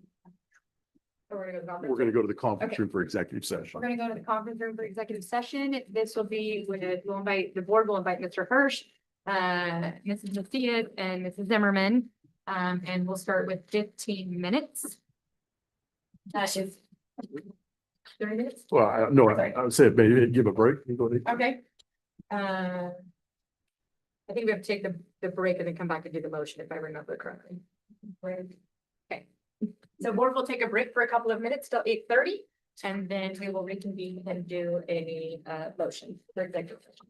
We're We're gonna go to the conference Okay. room for executive session. We're gonna go to the conference room for executive session. This will be when we'll invite, the board will invite Mr. Hirsch, Mrs. Messias and Mrs. Zimmerman. And we'll start with 15 minutes. That is 30 minutes. Well, I would say maybe give a break. You go to- Okay. I think we have to take the break and then come back and do the motion if I remember correctly. Right. Okay. So board will take a break for a couple of minutes till 8:30 and then we will reconvene and do a motion for executive session.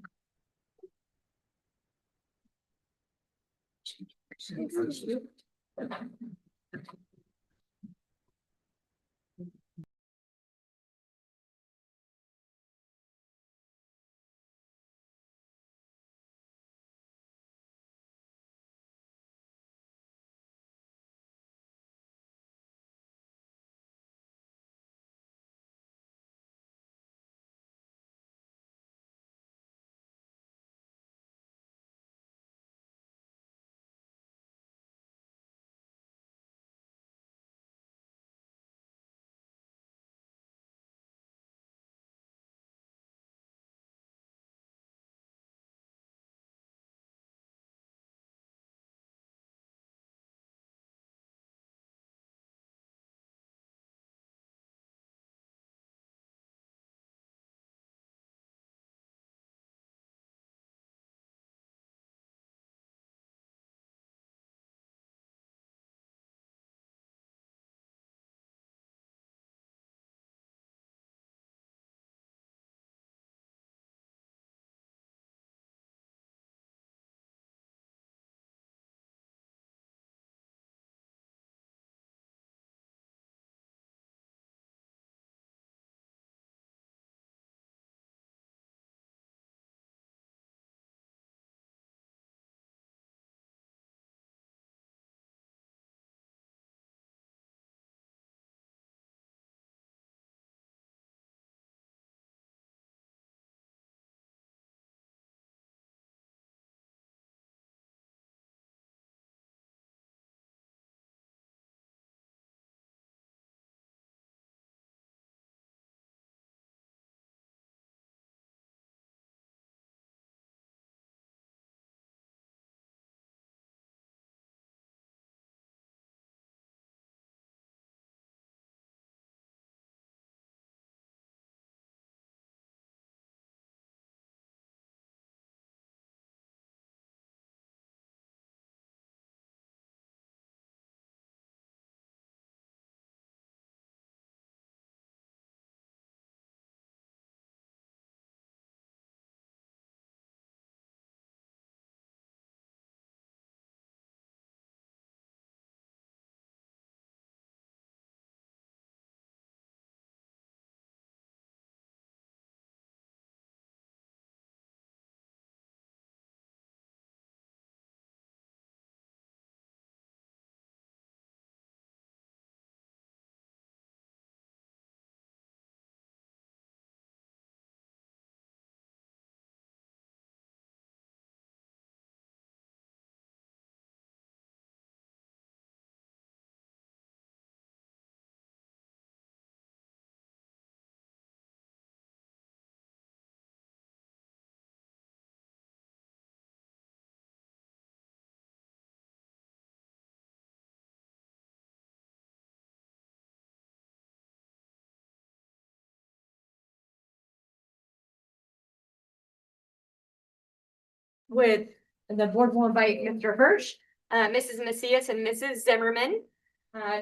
with the board will invite Mr. Hirsch, Mrs. Macias and Mrs. Zimmerman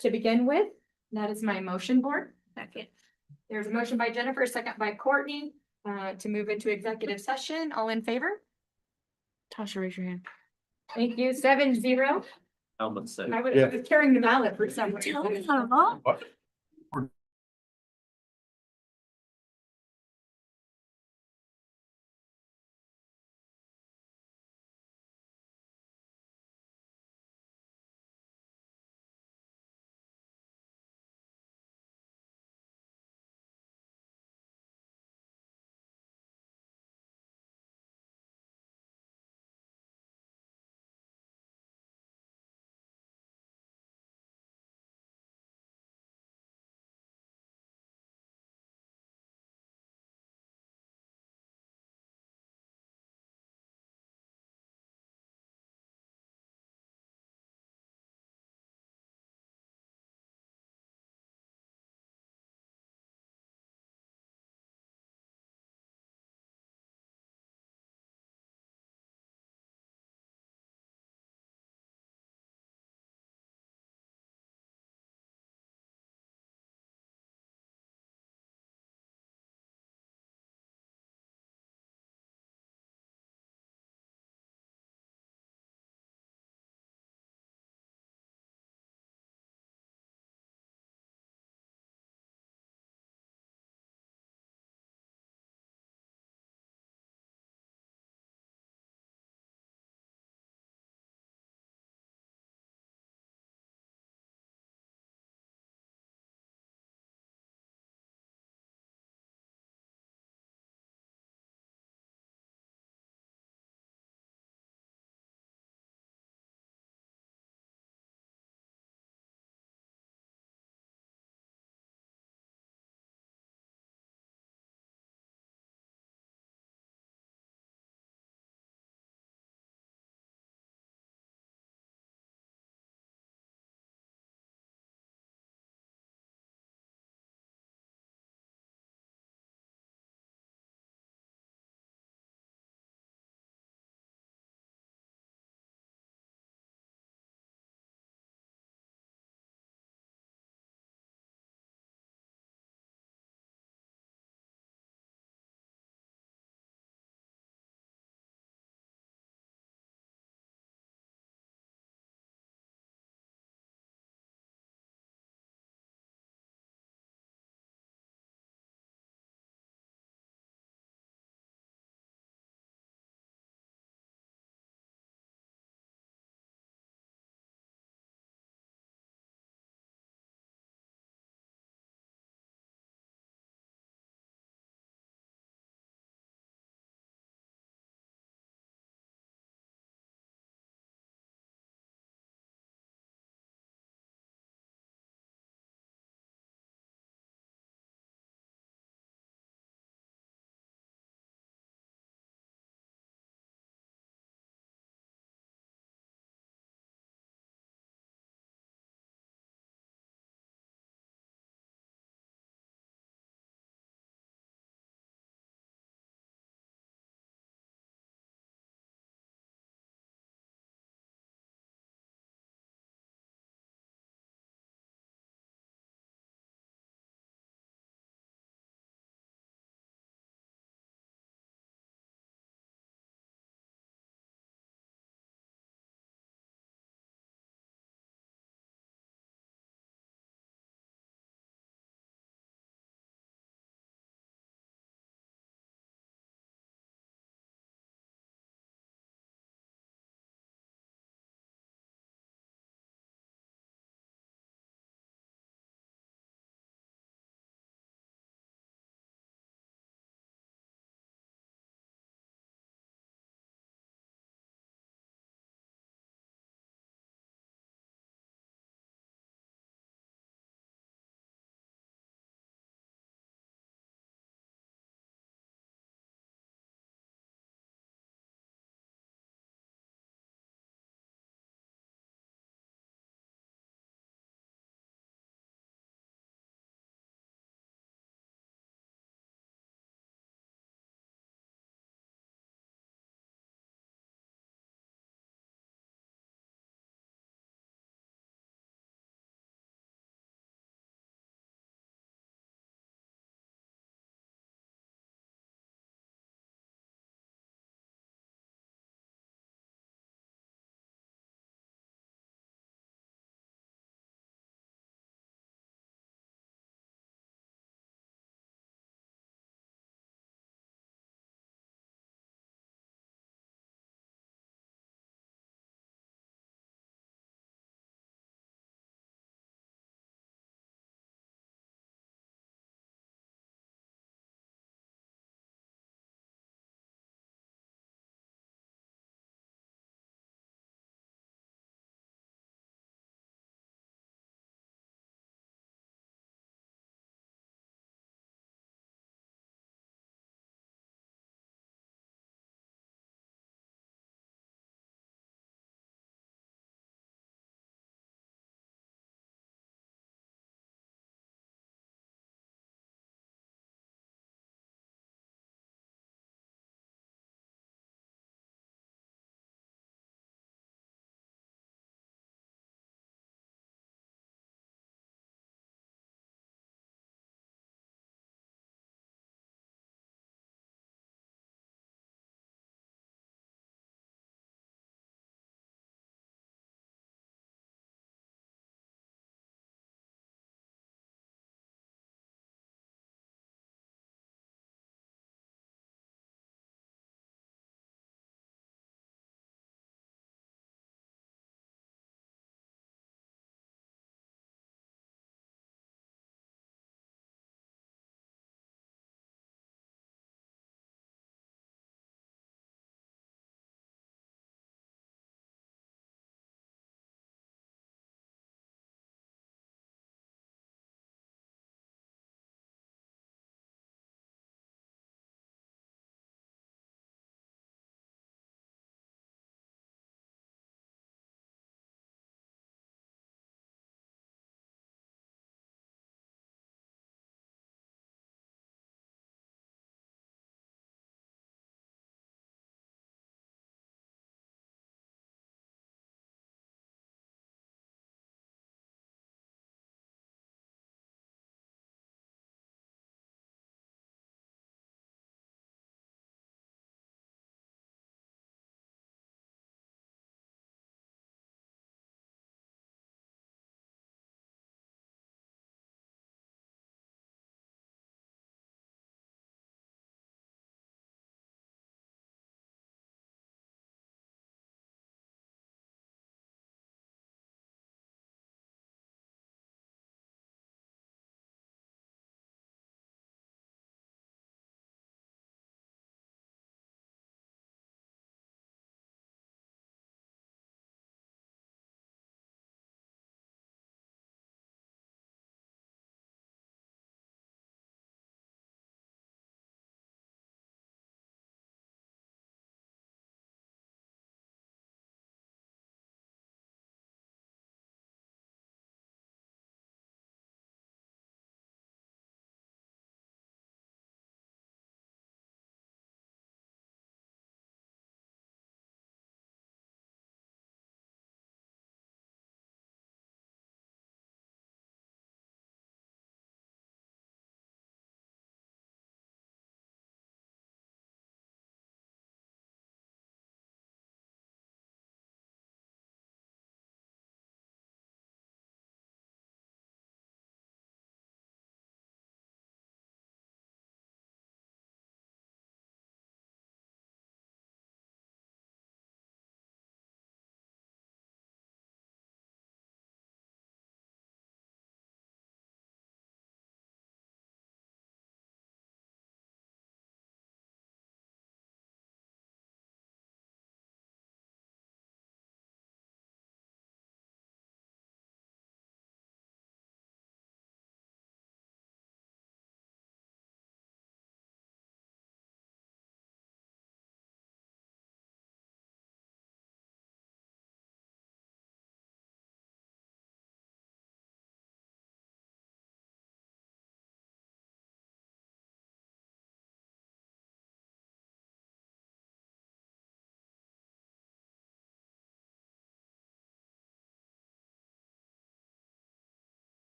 to begin with. That is my motion board. Second. There's a motion by Jennifer, second by Courtney, to move into executive session. All in favor? Tasha, raise your hand. Thank you. 7-0. I was carrying the ballot for some reason.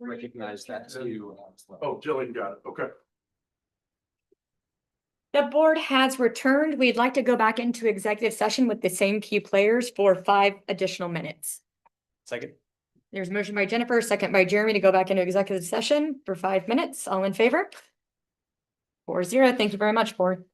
recognize that too. Oh, Jillian got it. Okay. The board has returned. We'd like to go back into executive session with the same key players for 5 additional minutes. Second. There's a motion by Jennifer, second by Jeremy to go back into executive session for 5 minutes. All in favor? 4-0. Thank you very much, board.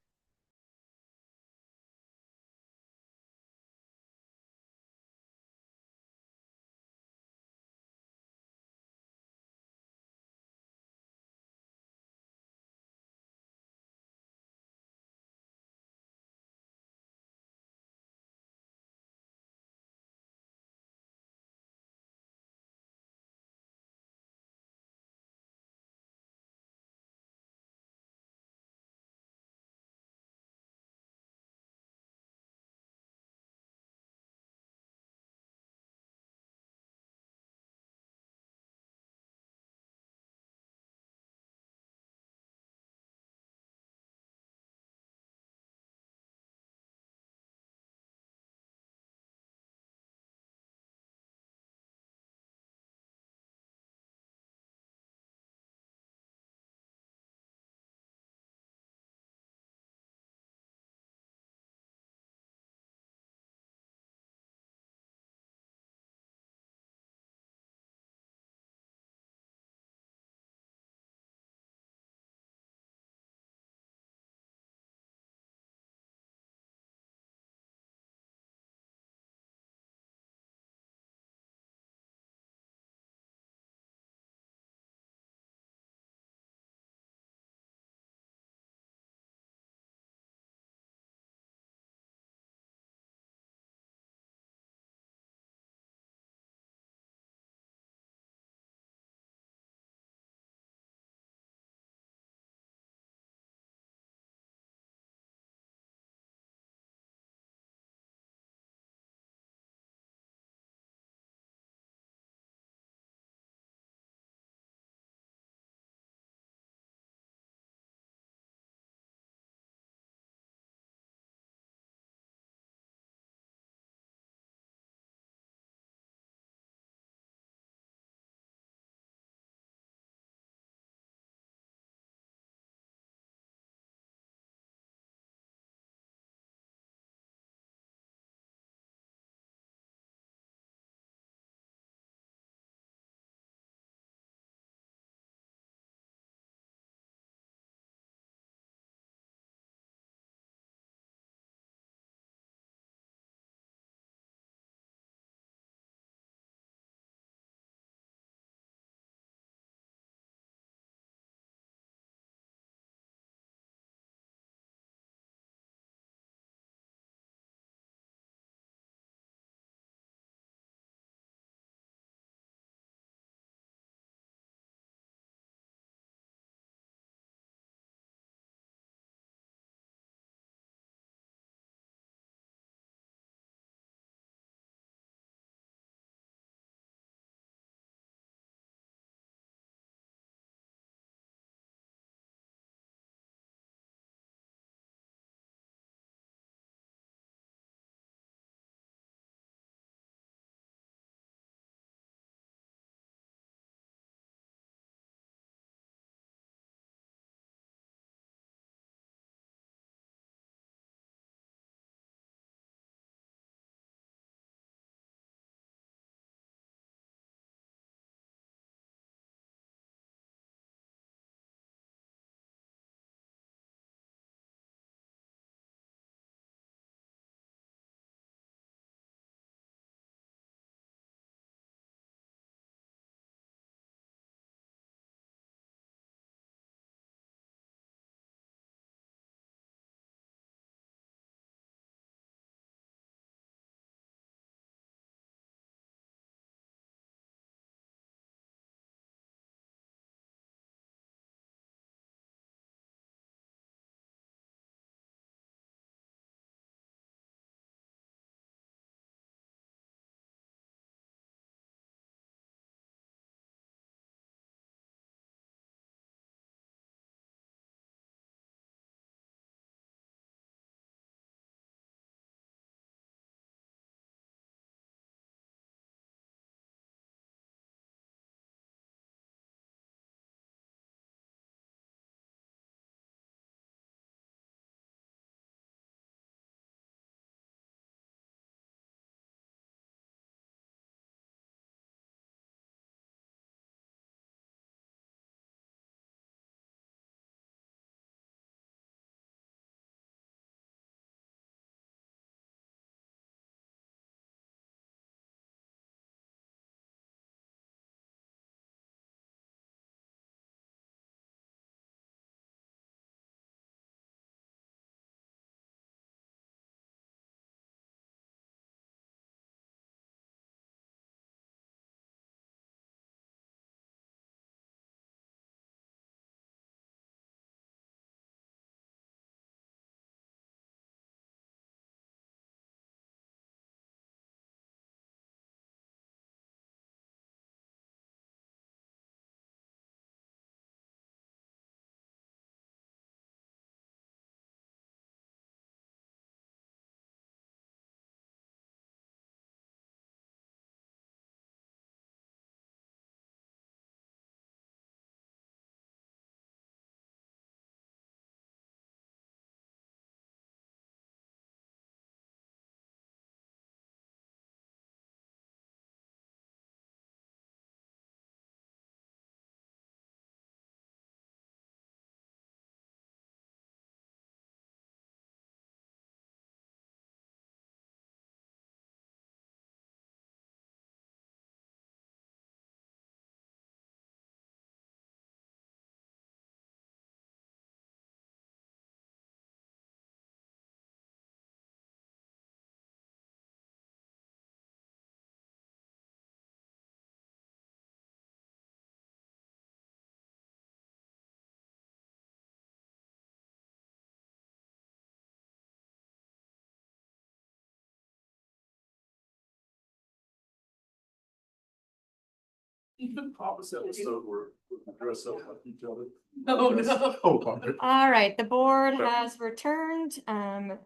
Promise episode where we dress up like each other. Oh, no. Oh, All right, the board has returned, and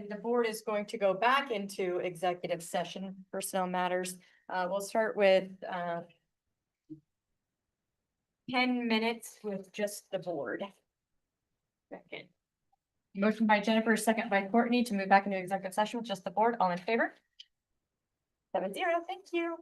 the board is going to go back into executive session, personnel matters. We'll start with, 10 minutes with just the board. Second. Motion by Jennifer, second by Courtney to move back into executive session with just the board. All in favor? 7-0, thank you.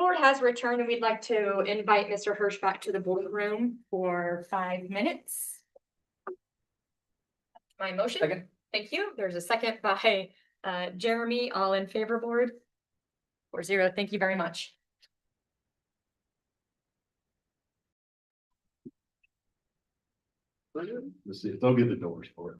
board has returned and we'd like to invite Mr. Hirsch back to the boardroom for 5 minutes. My motion? Second. Thank you. There's a second by Jeremy. All in favor, board? 4-0. Thank you very much. Let's see, they'll get the doors for it.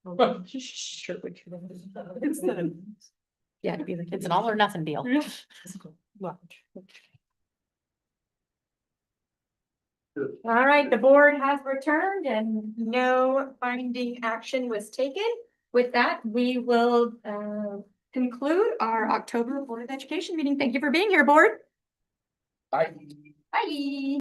Sure. Yeah, it'd be like, it's an all or nothing deal. All right, the board has returned and no binding action was taken. With that, we will conclude our October Board of Education meeting. Thank you for being here, board. Bye. Bye.